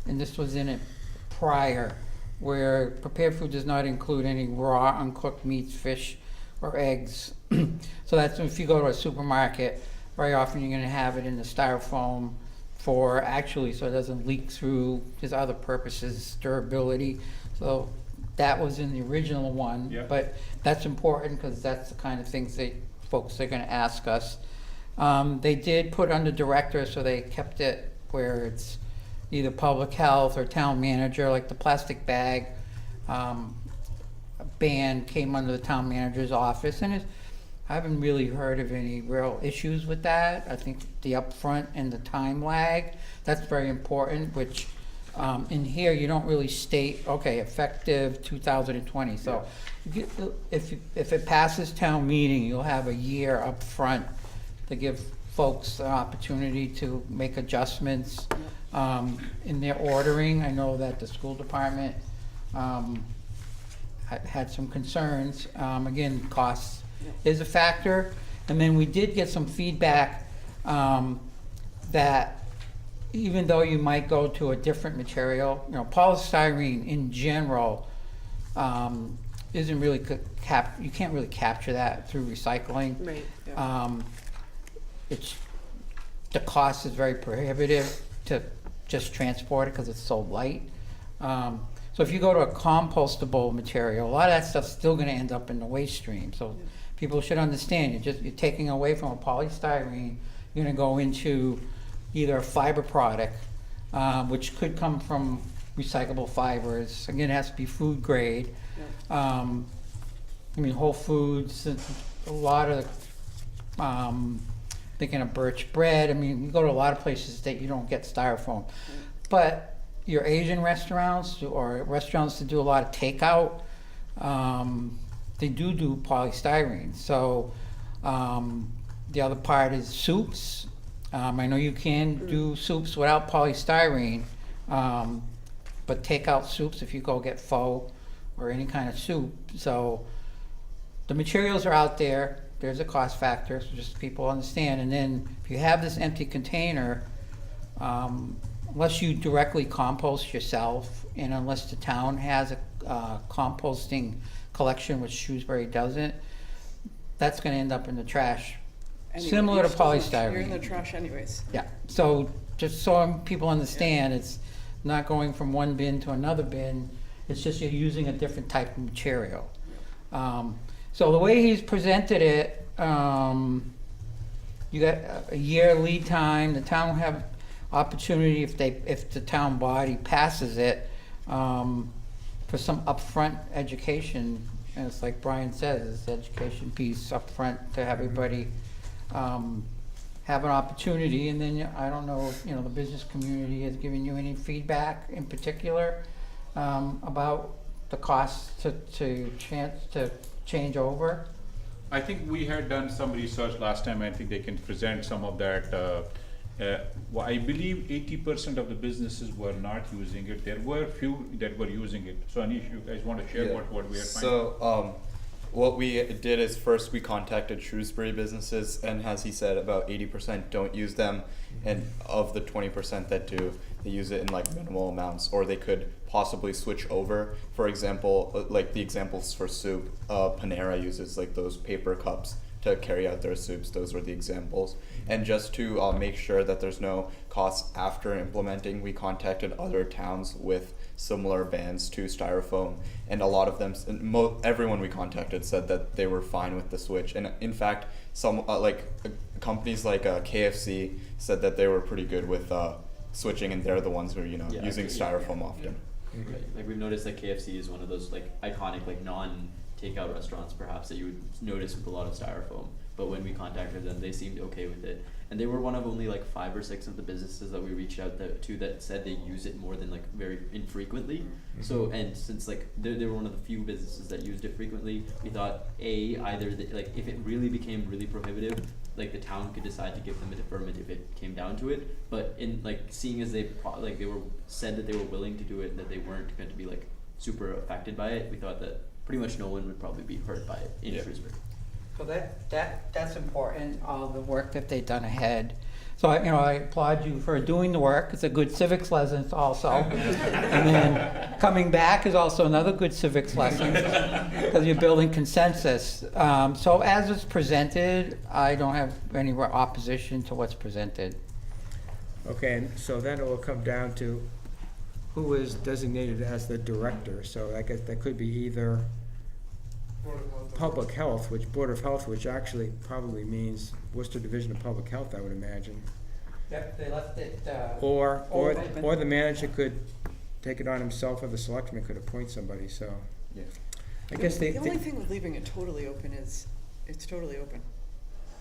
D: and this was in it prior, where prepared food does not include any raw, uncooked meats, fish, or eggs. So that's if you go to a supermarket, very often you're gonna have it in the styrofoam so it doesn't leak through. There's other purposes, durability. So that was in the original one,
H: Yeah.
D: but that's important because that's the kind of things folks are gonna ask us. They did put under director, so they kept it where it's either public health or town manager, like the plastic bag ban came under the town manager's office, and I haven't really heard of any real issues with that. I think the upfront and the time lag, that's very important, which in here you don't really state, okay, effective 2020. So if it passes town meeting, you'll have a year up front to give folks an opportunity to make adjustments in their ordering. I know that the school department had some concerns. Again, costs is a factor. And then we did get some feedback that even though you might go to a different material, you know, polystyrene in general isn't really you can't really capture that through recycling.
B: Right.
G: Yeah.
D: It's, the cost is very prohibitive to just transport it because it's so light. So if you go to a compostable material, a lot of that stuff's still gonna end up in the waste stream. So people should understand, you're taking away from a polystyrene, you're gonna go into either a fiber product, which could come from recyclable fibers. Again, it has to be food grade. I mean, Whole Foods, a lot of, thinking of Birch Bread. I mean, you go to a lot of places that you don't get styrofoam. But your Asian restaurants or restaurants that do a lot of takeout, they do polystyrene. So the other part is soups. I know you can do soups without polystyrene, but takeout soups, if you go get pho or any kind of soup. So the materials are out there. There's a cost factor, so just people understand. And then if you have this empty container, unless you directly compost yourself, and unless the town has a composting collection, which Shrewsbury doesn't, that's gonna end up in the trash.
G: Anyway,
D: Similar to
G: you're still-
D: polystyrene.
G: You're in the trash anyways.
D: Yeah, so just so people understand, it's not going from one bin to another bin, it's just you're using a different type of material. So the way he's presented it, you got a year lead time, the town will have opportunity if the town body passes it, for some upfront education, and it's like Brian says, it's education piece upfront to everybody, have an opportunity, and then I don't know if, you know, the business community has given you any feedback in particular, about the cost to change over.
H: I think we had done some research last time. I think they can present some of that. Well, I believe 80% of the businesses were not using it. There were few that were using it. So Anish, you guys want to share what we are finding?
F: So, what we did is first we contacted Shrewsbury businesses, and as he said, about 80% don't use them, and of the 20% that do, they use it in like minimal amounts, or they could possibly switch over. For example, like the examples for soup, Panera uses like those paper cups to carry out their soups. Those were the examples. And just to make sure that there's no costs after implementing, we contacted other towns with similar bans to styrofoam, and a lot of them, everyone we contacted said that they were fine with the switch. And in fact, some companies like KFC said that they were pretty good with switching, and they're the ones who are using styrofoam often.
I: Right. Like we've noticed that KFC is one of those like iconic like non-takeout restaurants perhaps that you would notice with a lot of styrofoam. But when we contacted them, they seemed okay with it. And they were one of only like 5 or 6 of the businesses that we reached out to that said they use it more than like very infrequently.
F: Mm-hmm.
I: So, and since like they were one of the few businesses that used it frequently, we thought either like if it really became really prohibitive, like the town could decide to give them a deferment if it came down to it. But in like seeing as they said that they were willing to do it and that they weren't going to be like super affected by it, we thought that pretty much no one would probably be hurt by it in Shrewsbury.
D: So that's important, all the work that they've done ahead. So I applaud you for doing the work. It's a good civics lesson also. And then coming back is also another good civics lesson because you're building consensus. So as it's presented, I don't have any opposition to what's presented.
A: Okay, and so then it will come down to who is designated as the director. So I guess that could be either Public Health, Board of Health, which actually probably means Worcester Division of Public Health, I would imagine.
D: Yep, they left it.
A: Or the manager could take it on himself, or the selectman could appoint somebody, so.
F: Yeah.
A: I guess
G: The only thing with leaving it totally open is, it's totally open.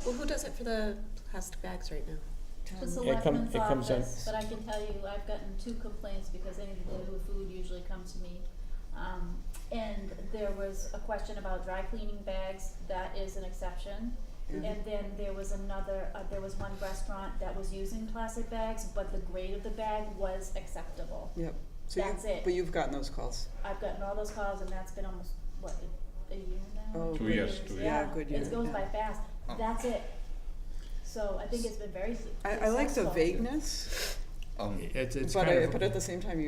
B: Well, who does it for the plastic bags right now?
E: The
A: It come-
E: selectman's
A: it comes in-
E: office, but I can tell you, I've gotten 2 complaints because anything to do with food usually comes to me. And there was a question about dry cleaning bags, that is an exception.
G: Mhm.
E: And then there was there was one restaurant that was using plastic bags, but the grade of the bag was acceptable.
G: Yep. So
E: That's it.
G: But you've gotten those calls.
E: I've gotten all those calls and that's been almost, a year now?
G: Oh,
H: 2
G: good.
H: years, 2 years.
G: Yeah, good year.
E: It goes by fast, that's it. So I think it's been very
G: I like the
E: successful.
G: vagueness,
A: It's
G: but
A: kind of.
G: but at the same time,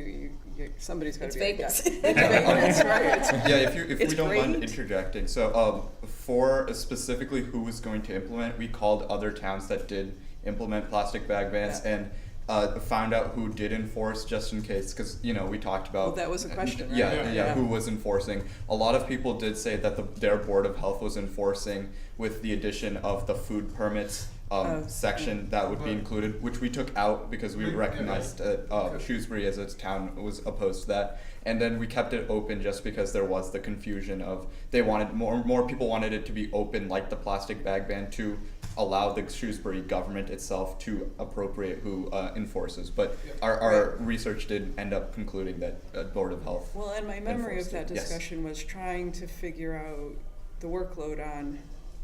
G: somebody's gotta
B: It's
G: be like,
B: vagueness.
G: yeah. It's vagueness, right? It's-
J: Yeah, if
G: It's
J: we don't mind
G: great.
J: interjecting, so for specifically who was going to implement, we called other towns that did implement plastic bag bans
G: Yeah.
J: and found out who did enforce, just in case, because we talked about.
G: Well, that was a question, right?
J: Yeah,
G: Yeah.
J: who was enforcing? A lot of people did say that their board of health was enforcing with the addition of the food permits.
G: Oh,
J: Section that would be included, which we took out because we recognized that Shrewsbury as a town was opposed to that, and then we kept it open just because there was the confusion of they wanted more people wanted it to be open like the plastic bag ban to allow the Shrewsbury government itself to appropriate who enforces. But our research did end up concluding that Board of Health.
G: Well, and my memory of
J: enforced
G: that
J: it. Yes.
G: discussion was trying to figure out the workload on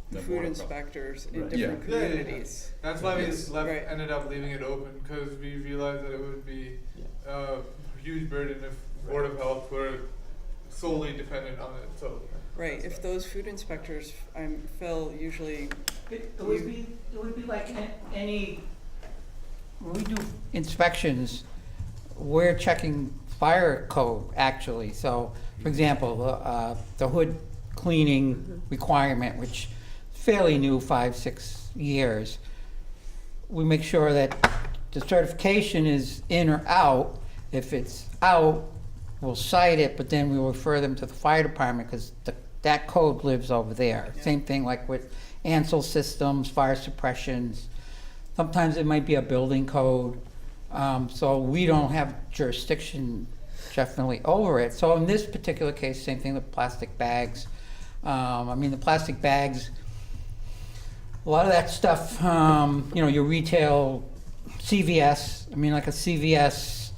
G: the
J: The
G: food
J: Board of Health.
G: inspectors in
J: Right.
G: different
K: Yeah.
G: communities.
K: That's why we
J: Yes.
G: Right.
K: ended up leaving it open, because we realized that it would be a huge burden if Board of Health were solely dependent on it, so.
G: Right, if those food inspectors, Phil, usually,
D: It would be like any, when we do inspections, we're checking fire code actually. So, for example, the hood cleaning requirement, which is fairly new, 5-6 years. We make sure that the certification is in or out. If it's out, we'll cite it, but then we refer them to the fire department because that code lives over there.
G: Yeah.
D: Same thing like with Ansel systems, fire suppressions. Sometimes it might be a building code. So we don't have jurisdiction definitely over it. So in this particular case, same thing with plastic bags. The plastic bags, a lot of that stuff, your retail, CVS, like a CVS,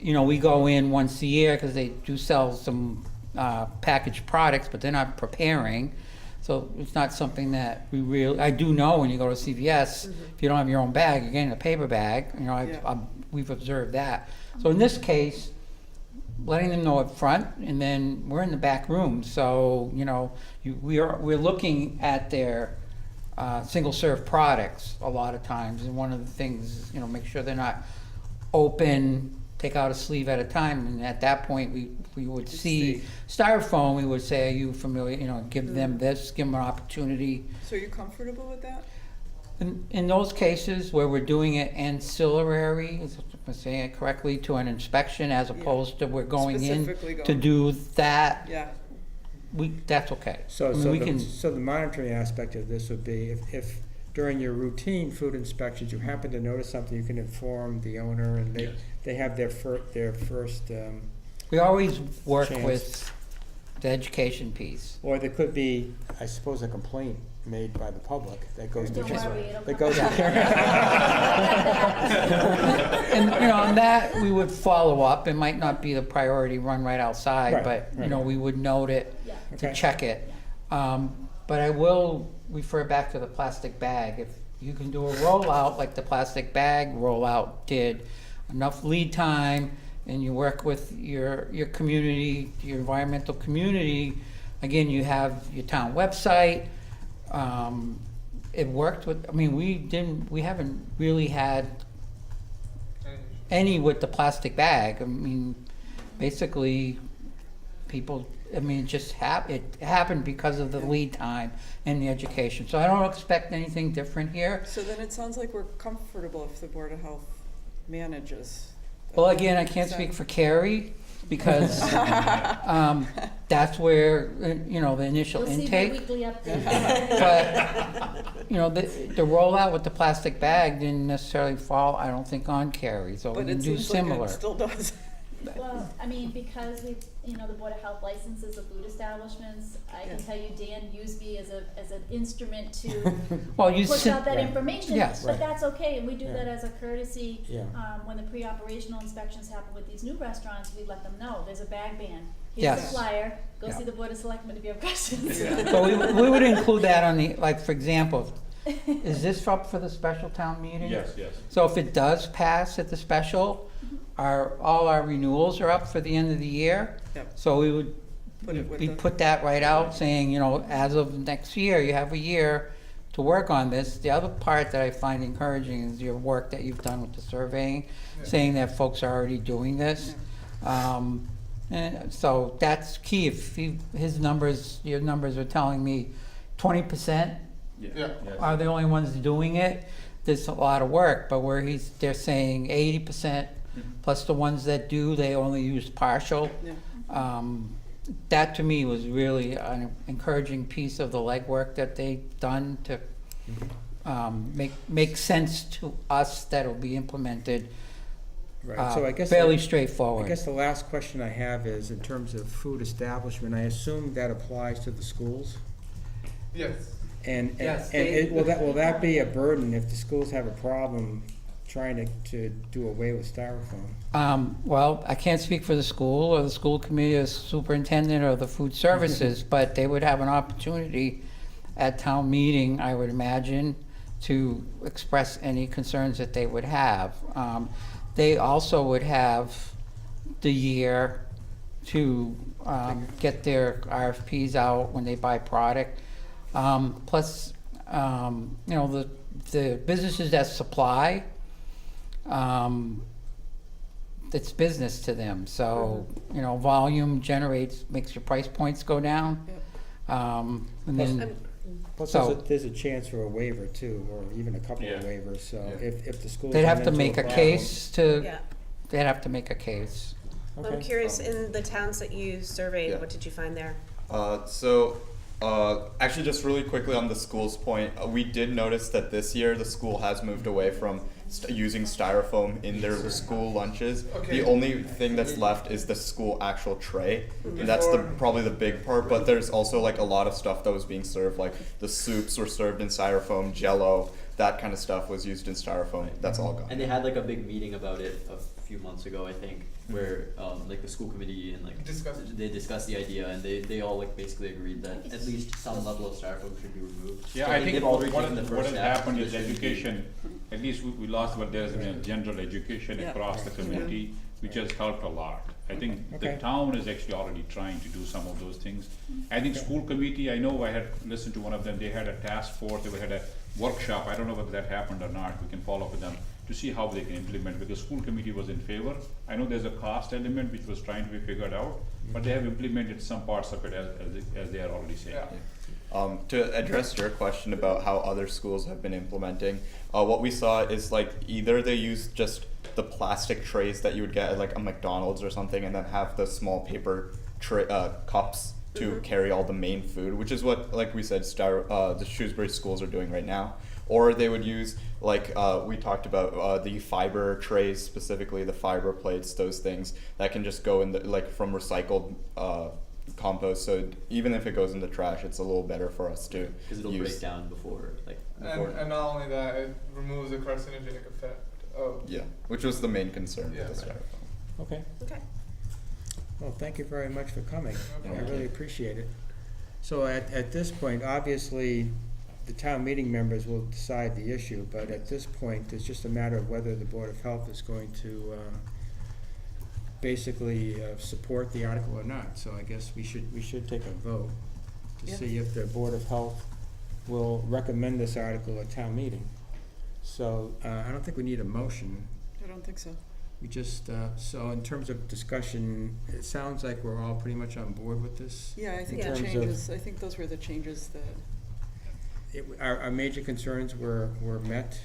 D: we go in once a year because they do sell some packaged products, but they're not preparing. So it's not something that I do know when you go to CVS, if you don't have your own bag, you're getting a paper bag. We've observed that. So in this case, letting them know up front, and then we're in the back room. So, we're looking at their single serve products a lot of times. And one of the things is, make sure they're not open, take out a sleeve at a time. And at that point, we would see styrofoam, we would say, are you familiar, give them this, give them an opportunity.
G: so are you comfortable with that?
D: In those cases where we're doing it ancillary, if I'm saying it correctly, to an inspection as opposed to we're going in
G: Specifically
D: to
G: going-
D: do that,
G: Yeah,
D: that's okay.
A: So,
D: we can,
A: so the monitoring aspect of this would be if during your routine food inspections, you happen to notice something, you can inform the owner and they have their first,
D: we always work
A: chance.
D: with the education piece.
A: or there could be, I suppose, a complaint made by the public that goes to.
E: Don't worry, it'll
A: That
E: come
A: goes
E: back.
D: And, on that, we would follow up. It might not be the priority run right outside,
A: Right,
D: but,
A: right.
D: we would note it
E: Yeah.
D: to
A: Okay.
D: check it. But I will refer back to the plastic bag. If you can do a rollout like the plastic bag rollout did, enough lead time, and you work with your community, your environmental community, again, you have your town website. It worked with, we haven't really had any with the plastic bag. Basically, people, it just it happened because of the lead time and the education. So I don't expect anything different here.
G: so then it sounds like we're comfortable if the Board of Health manages.
D: Well, again, I can't speak for Carrie because that's where, the initial
E: You'll see my
D: intake.
E: weekly update.
D: But, the rollout with the plastic bag didn't necessarily fall, I don't think, on Carrie, so we
G: But
D: can
G: it
D: do
G: seems like
D: similar.
G: it still does.
E: Well, because we, the Board of Health licenses the food establishments, I can tell you Dan used me as an instrument to
D: Well, you
E: push
D: sit,
E: out that
A: Right.
E: information,
D: Yes.
E: but
A: Right.
E: that's okay, and we do
A: Yeah.
E: that as a courtesy.
A: Yeah.
E: When the pre-operational inspections happen with these new restaurants, we let them know, there's a bag ban. Here's
D: Yes.
E: the flyer, go
D: Yeah.
E: see the Board of Selectmen if you have questions.
D: so we would include that on the, like, for example, is this up for the special town meeting?
H: Yes.
D: So if it does pass at the special, all our renewals are up for the end of the year.
G: Yep.
D: So we would
G: Put it with
D: we
G: the-
D: put that right out saying, as of next year, you have a year to work on this. The other part that I find encouraging is your work that you've done with the surveying, saying that folks are already doing this. And so that's key. If his numbers, your numbers are telling me 20%
K: Yeah.
D: are the only ones doing it, there's a lot of work, but where they're saying 80% plus the ones that do, they only use partial.
G: Yeah.
D: That to me was really an encouraging piece of the legwork that they've done to make sense to us that will be implemented.
A: Right, so I guess.
D: Fairly
A: I
D: straightforward.
A: guess the last question I have is, in terms of food establishment, I assume that applies to the schools?
K: Yes.
A: And
D: Yes.
A: will that be a burden if the schools have a problem trying to do away with styrofoam?
D: Well, I can't speak for the school or the school committee or superintendent or the food services, but they would have an opportunity at town meeting, I would imagine, to express any concerns that they would have. They also would have the year to get their RFPs out when they buy product. Plus, you know, the businesses that supply, it's business to them. So, you know, volume makes your price points go down. And then,
A: Plus,
D: So-
A: there's a chance for a waiver too, or even a couple of
H: Yeah.
A: waivers, so
H: Yeah.
A: if the schools.
D: they'd have
A: run
D: to
A: into
D: make a
A: problem-
D: case to,
B: Yeah.
D: they'd have to make a case.
B: I'm
A: Okay.
B: curious, in the towns that you surveyed,
J: Yeah.
B: what did you find there?
J: Actually, just really quickly on the school's point, we did notice that this year the school has moved away from using styrofoam in their school lunches.
K: Okay.
J: The only thing that's left is the school actual tray, and that's
K: Before-
J: probably the big part. But there's also like a lot of stuff that was being served, like the soups were served in styrofoam, Jello, that kind of stuff was used in styrofoam. That's all gone.
I: And they had like a big meeting about it a few months ago, I think, where like the school committee and like they discussed the idea, and they all like basically agreed that at least some level of styrofoam should be removed.
H: Yeah,
I: So
H: I think
I: they've already taken the
H: what
I: first
H: has
I: step.
H: happened is
I: There should be-
H: education, at least we lost, but there's been a general education
G: Yeah.
H: across the community, which has helped a lot. I think the
A: Okay.
H: town is actually already trying to do some of those things. I think school committee, I know I had listened to one of them, they had a task force, they had a workshop, I don't know whether that happened or not, we can follow up with them to see how they can implement, because school committee was in favor. I know there's a cost element which was trying to be figured out, but they have implemented some parts of it as they are already saying.
K: Yeah.
J: To address your question about how other schools have been implementing, what we saw is like either they use just the plastic trays that you would get at like a McDonald's or something, and then have the small paper cups to carry all the main food, which is what, like we said, the Shrewsbury schools are doing right now. Or they would use, like we talked about, the fiber trays, specifically the fiber plates, those things that can just go in the, like from recycled compost. So even if it goes in the trash, it's a little better for us to
I: Because it'll
J: use.
I: break down before.
K: And not only that, it removes the carcinogenic effect of.
J: Yeah, which was the main concern
K: Yeah.
J: with the styrofoam.
A: Okay,
B: Okay.
A: well, thank you very much for coming,
K: No
A: I
K: problem.
A: really appreciate it. So at this point, obviously, the town meeting members will decide the issue, but at this point, it's just a matter of whether the Board of Health is going to basically support the article or not. So I guess we should take a vote to
G: Yeah.
A: see if the Board of Health will recommend this article at town meeting. So I don't think we need a motion.
G: I don't think so.
A: We just, so in terms of discussion, it sounds like we're all pretty much on board with this.
G: Yeah, I think
B: In
G: the
A: terms of-
G: changes, I think those were the changes that,
A: Our major concerns were met.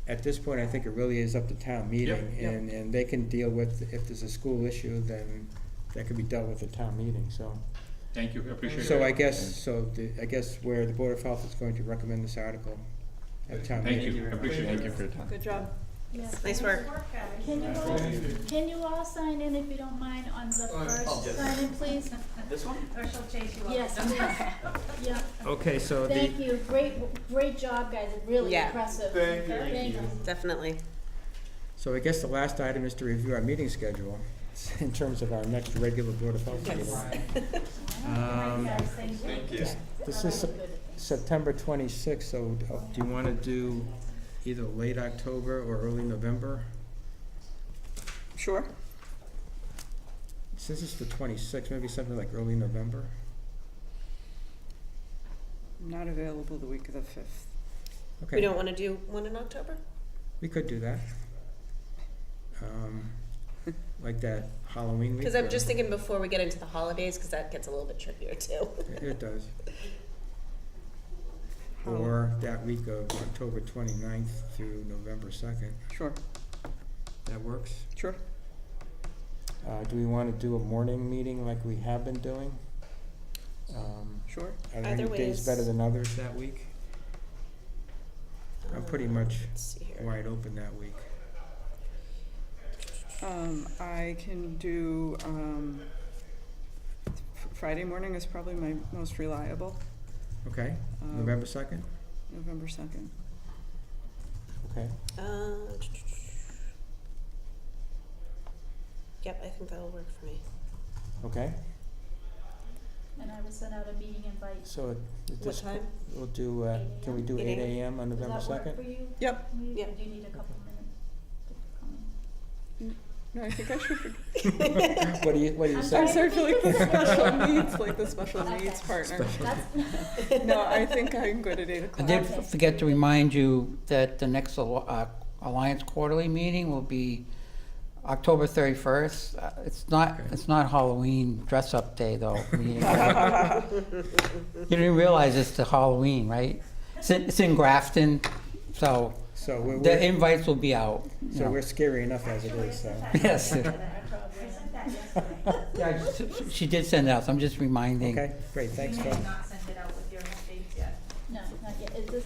A: At this point, I think it really is up to town meeting,
G: Yep.
A: and they can deal with, if there's a school issue, then that can be dealt with at town meeting, so.
H: Thank you, I appreciate it.
A: So I guess where the Board of Health is going to recommend this article at town
H: Thank
A: meeting.
H: you, I appreciate it.
J: Thank you for your time.
G: good job.
E: Yes.
B: Nice work.
E: Can you all sign in if you don't mind on the first sign in, please?
I: This one?
E: Or she'll chase you up. Yes, please. Yeah,
A: Okay, so the,
E: thank you, great job, guys, really
B: Yeah.
E: impressive.
K: Thank you.
E: Thank you.
B: Definitely.
A: so I guess the last item is to review our meeting schedule in terms of our next regular Board of Health meeting.
E: Guys, thank you.
A: This is September 26th, so do you want to do either late October or early November?
G: Sure.
A: Since it's the 26th, maybe something like early November?
G: Not available the week of the 5th.
A: Okay.
B: We don't wanna do one in October?
A: We could do that. Like that Halloween week.
B: Cause I'm
A: or-
B: just thinking before we get into the holidays, cause that gets a little bit trickier too.
A: It does.
G: How-
A: Or that week of October 29th through November 2nd.
G: Sure,
A: That works.
G: sure.
A: Do we want to do a morning meeting like we have been doing?
G: Sure.
A: Are there
B: Either
A: any
B: way
A: days
B: is-
A: better than others that week? I'm pretty much
B: Let's see here.
A: wide open that week.
G: I can do, Friday morning is probably my most reliable,
A: Okay,
G: Um,
A: November 2nd?
G: November 2nd.
A: Okay,
B: Yep, I think that'll work for me.
A: okay.
E: And I will send out a meeting invite.
A: So at
B: What
A: this
B: time?
A: we'll do,
E: 8
A: can we do
B: 8
A: 8 a.m. on November
E: Does that work
A: 2nd?
E: for you?
G: Yep.
B: Yep.
E: Or do you need a couple minutes to come in?
G: No, I think I should.
A: What do you
G: I'm
A: say?
G: sorry for like the special needs, like the special
E: Okay.
G: needs partner.
E: That's,
G: No, I think I'm good at 8
D: I
G: o'clock.
D: did
E: Okay.
D: forget to remind you that the next Alliance Quarterly meeting will be October 31st.
A: Okay.
D: It's not Halloween dress-up day, though. meeting. You didn't realize it's the Halloween, right? It's in Grafton, so
A: So we're,
D: the invites will be out. you
A: so
D: know.
A: we're scary enough as it is, so.
D: Yes.
E: probably.
D: Yeah, she did send out, so I'm just reminding.
A: Okay, great, thanks, Phil.
L: not sent it out with your dates yet.
E: No, not yet. Is this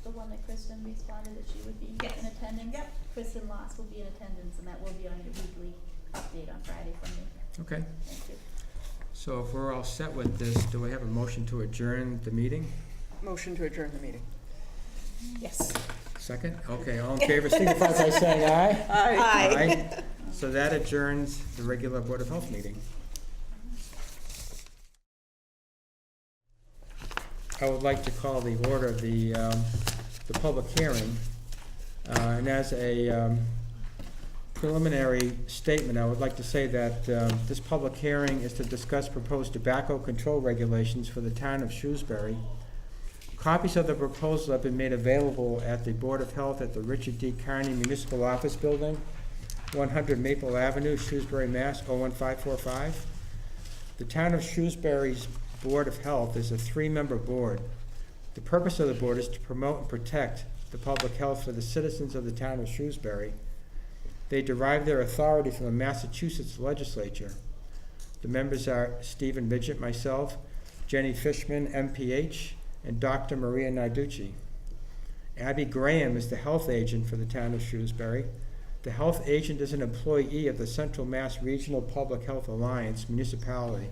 E: the one that Kristen responded that she would be
L: Yes.
E: in attendance?
L: Yep.
E: Kristen Loss will be in attendance, and that will be on your weekly update on Friday from me.
A: Okay,
E: Thank you.
A: so if we're all set with this, do we have a motion to adjourn the meeting?
G: Motion to adjourn the meeting.
B: Yes.
A: Second? Okay, all in favor, signify by saying aye.
B: Aye.
A: So that adjourns the regular Board of Health meeting. I would like to call the order of the public hearing. And as a preliminary statement, I would like to say that this public hearing is to discuss proposed tobacco control regulations for the town of Shrewsbury. Copies of the proposal have been made available at the Board of Health at the Richard D. Carney Municipal Office Building, 100 Maple Avenue, Shrewsbury, Mass. 01545. The town of Shrewsbury's Board of Health is a 3-member board. The purpose of the board is to promote and protect the public health for the citizens of the town of Shrewsbury. They derive their authority from the Massachusetts legislature. The members are Stephen Midget, myself, Jenny Fishman, MPH, and Dr. Maria Narducci. Abby Graham is the health agent for the town of Shrewsbury. The health agent is an employee of the Central Mass Regional Public Health Alliance municipality.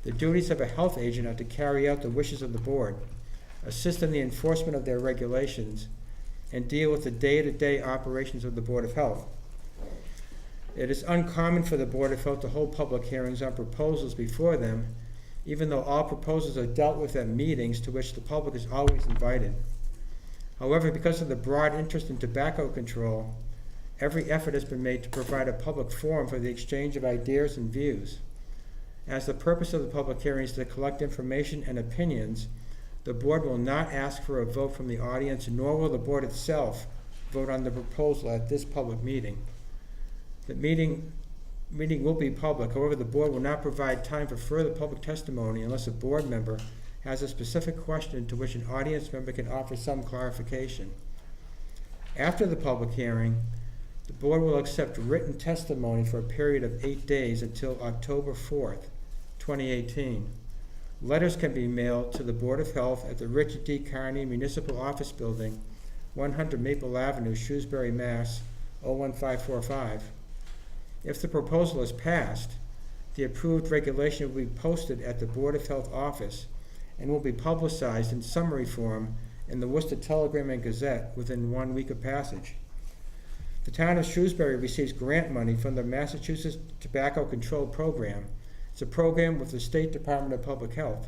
A: The duties of a health agent are to carry out the wishes of the board, assist in the enforcement of their regulations, and deal with the day-to-day operations of the Board of Health. It is uncommon for the Board of Health to hold public hearings on proposals before them, even though all proposals are dealt with at meetings to which the public is always invited. However, because of the broad interest in tobacco control, every effort has been made to provide a public forum for the exchange of ideas and views. As the purpose of the public hearing is to collect information and opinions, the board will not ask for a vote from the audience, nor will the board itself vote on the proposal at this public meeting. The meeting will be public. However, the board will not provide time for further public testimony unless a board member has a specific question to which an audience member can offer some clarification. After the public hearing, the board will accept written testimony for a period of 8 days until October 4th, 2018. Letters can be mailed to the Board of Health at the Richard D. Carney Municipal Office Building, 100 Maple Avenue, Shrewsbury, Mass. 01545. If the proposal is passed, the approved regulation will be posted at the Board of Health office and will be publicized in summary form in the Worcester Telegram and Gazette within 1 week of passage. The town of Shrewsbury receives grant money from the Massachusetts Tobacco Control Program. It's a program with the State Department of Public Health.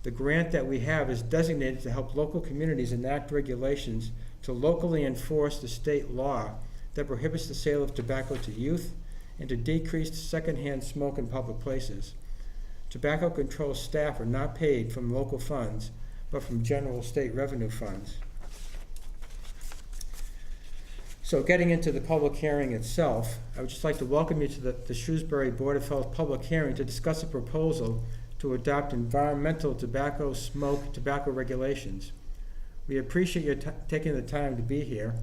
A: The grant that we have is designated to help local communities enact regulations to locally enforce the state law that prohibits the sale of tobacco to youth and to decrease secondhand smoke in public places. Tobacco control staff are not paid from local funds, but from general state revenue funds. So getting into the public hearing itself, I would just like to welcome you to the Shrewsbury Board of Health public hearing to discuss a proposal to adopt environmental tobacco regulations. We appreciate you taking the time to be here.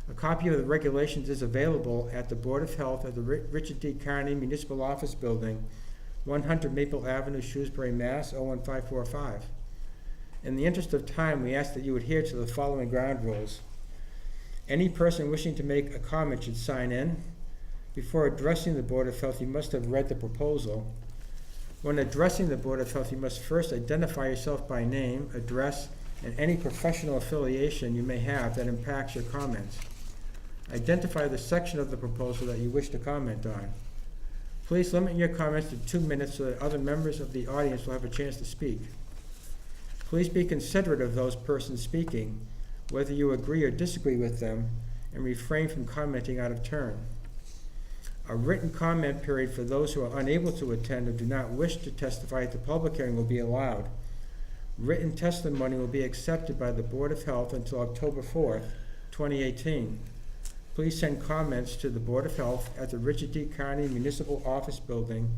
A: A copy of the regulations is available at the Board of Health at the Richard D. Carney Municipal Office Building, 100 Maple Avenue, Shrewsbury, Mass. 01545. In the interest of time, we ask that you adhere to the following ground rules. Any person wishing to make a comment should sign in. Before addressing the Board of Health, you must have read the proposal. When addressing the Board of Health, you must first identify yourself by name, address, and any professional affiliation you may have that impacts your comments. Identify the section of the proposal that you wish to comment on. Please limit your comments to 2 minutes so that other members of the audience will have a chance to speak. Please be considerate of those persons speaking, whether you agree or disagree with them, and refrain from commenting out of turn. A written comment period for those who are unable to attend or do not wish to testify at the public hearing will be allowed. Written testimony will be accepted by the Board of Health until October 4th, 2018. Please send comments to the Board of Health at the Richard D. Carney Municipal Office Building,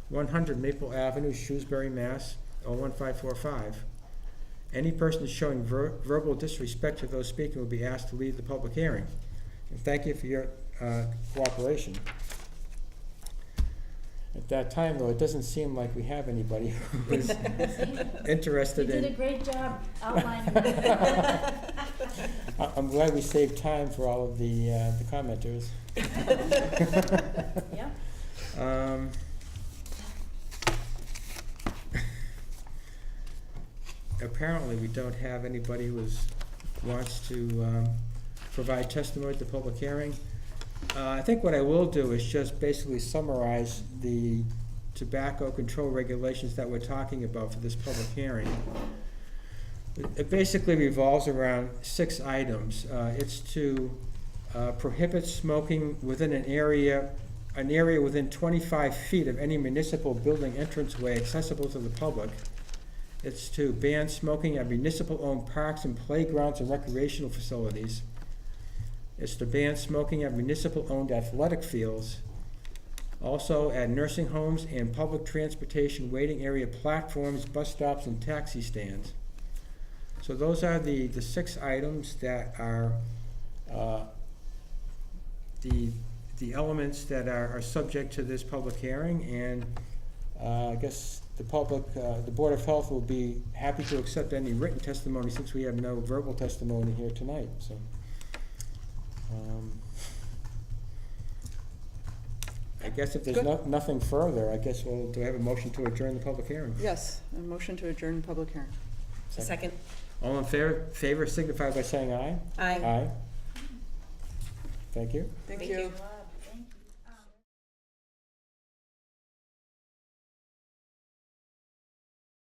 A: 100 Maple Avenue, Shrewsbury, Mass. 01545. Any person showing verbal disrespect to those speaking will be asked to leave the public hearing. And thank you for your cooperation. At that time, though, it doesn't seem like we have anybody who is interested
E: You
A: in...
E: did a great job outlining that.
A: I'm glad we saved time for all of the commenters.
E: Yeah.
A: Apparently, we don't have anybody who wants to provide testimony at the public hearing. I think what I will do is just basically summarize the tobacco control regulations that we're talking about for this public hearing. It basically revolves around 6 items. It's to prohibit smoking within an area within 25 feet of any municipal building entranceway accessible to the public. It's to ban smoking at municipal-owned parks and playgrounds and recreational facilities. It's to ban smoking at municipal-owned athletic fields. Also at nursing homes and public transportation waiting area platforms, bus stops, and taxi stands. So those are the 6 items that are the elements that are subject to this public hearing, and I guess the Board of Health will be happy to accept any written testimony since we have no verbal testimony here tonight. So, I guess if there's nothing further, I guess do I have a motion to adjourn the public hearing?
G: Yes, a motion to adjourn public hearing.
B: Second.
A: All in favor signify by saying aye.
B: Aye.
A: Aye. Thank you.
G: Thank
B: Thank
G: you.
B: you.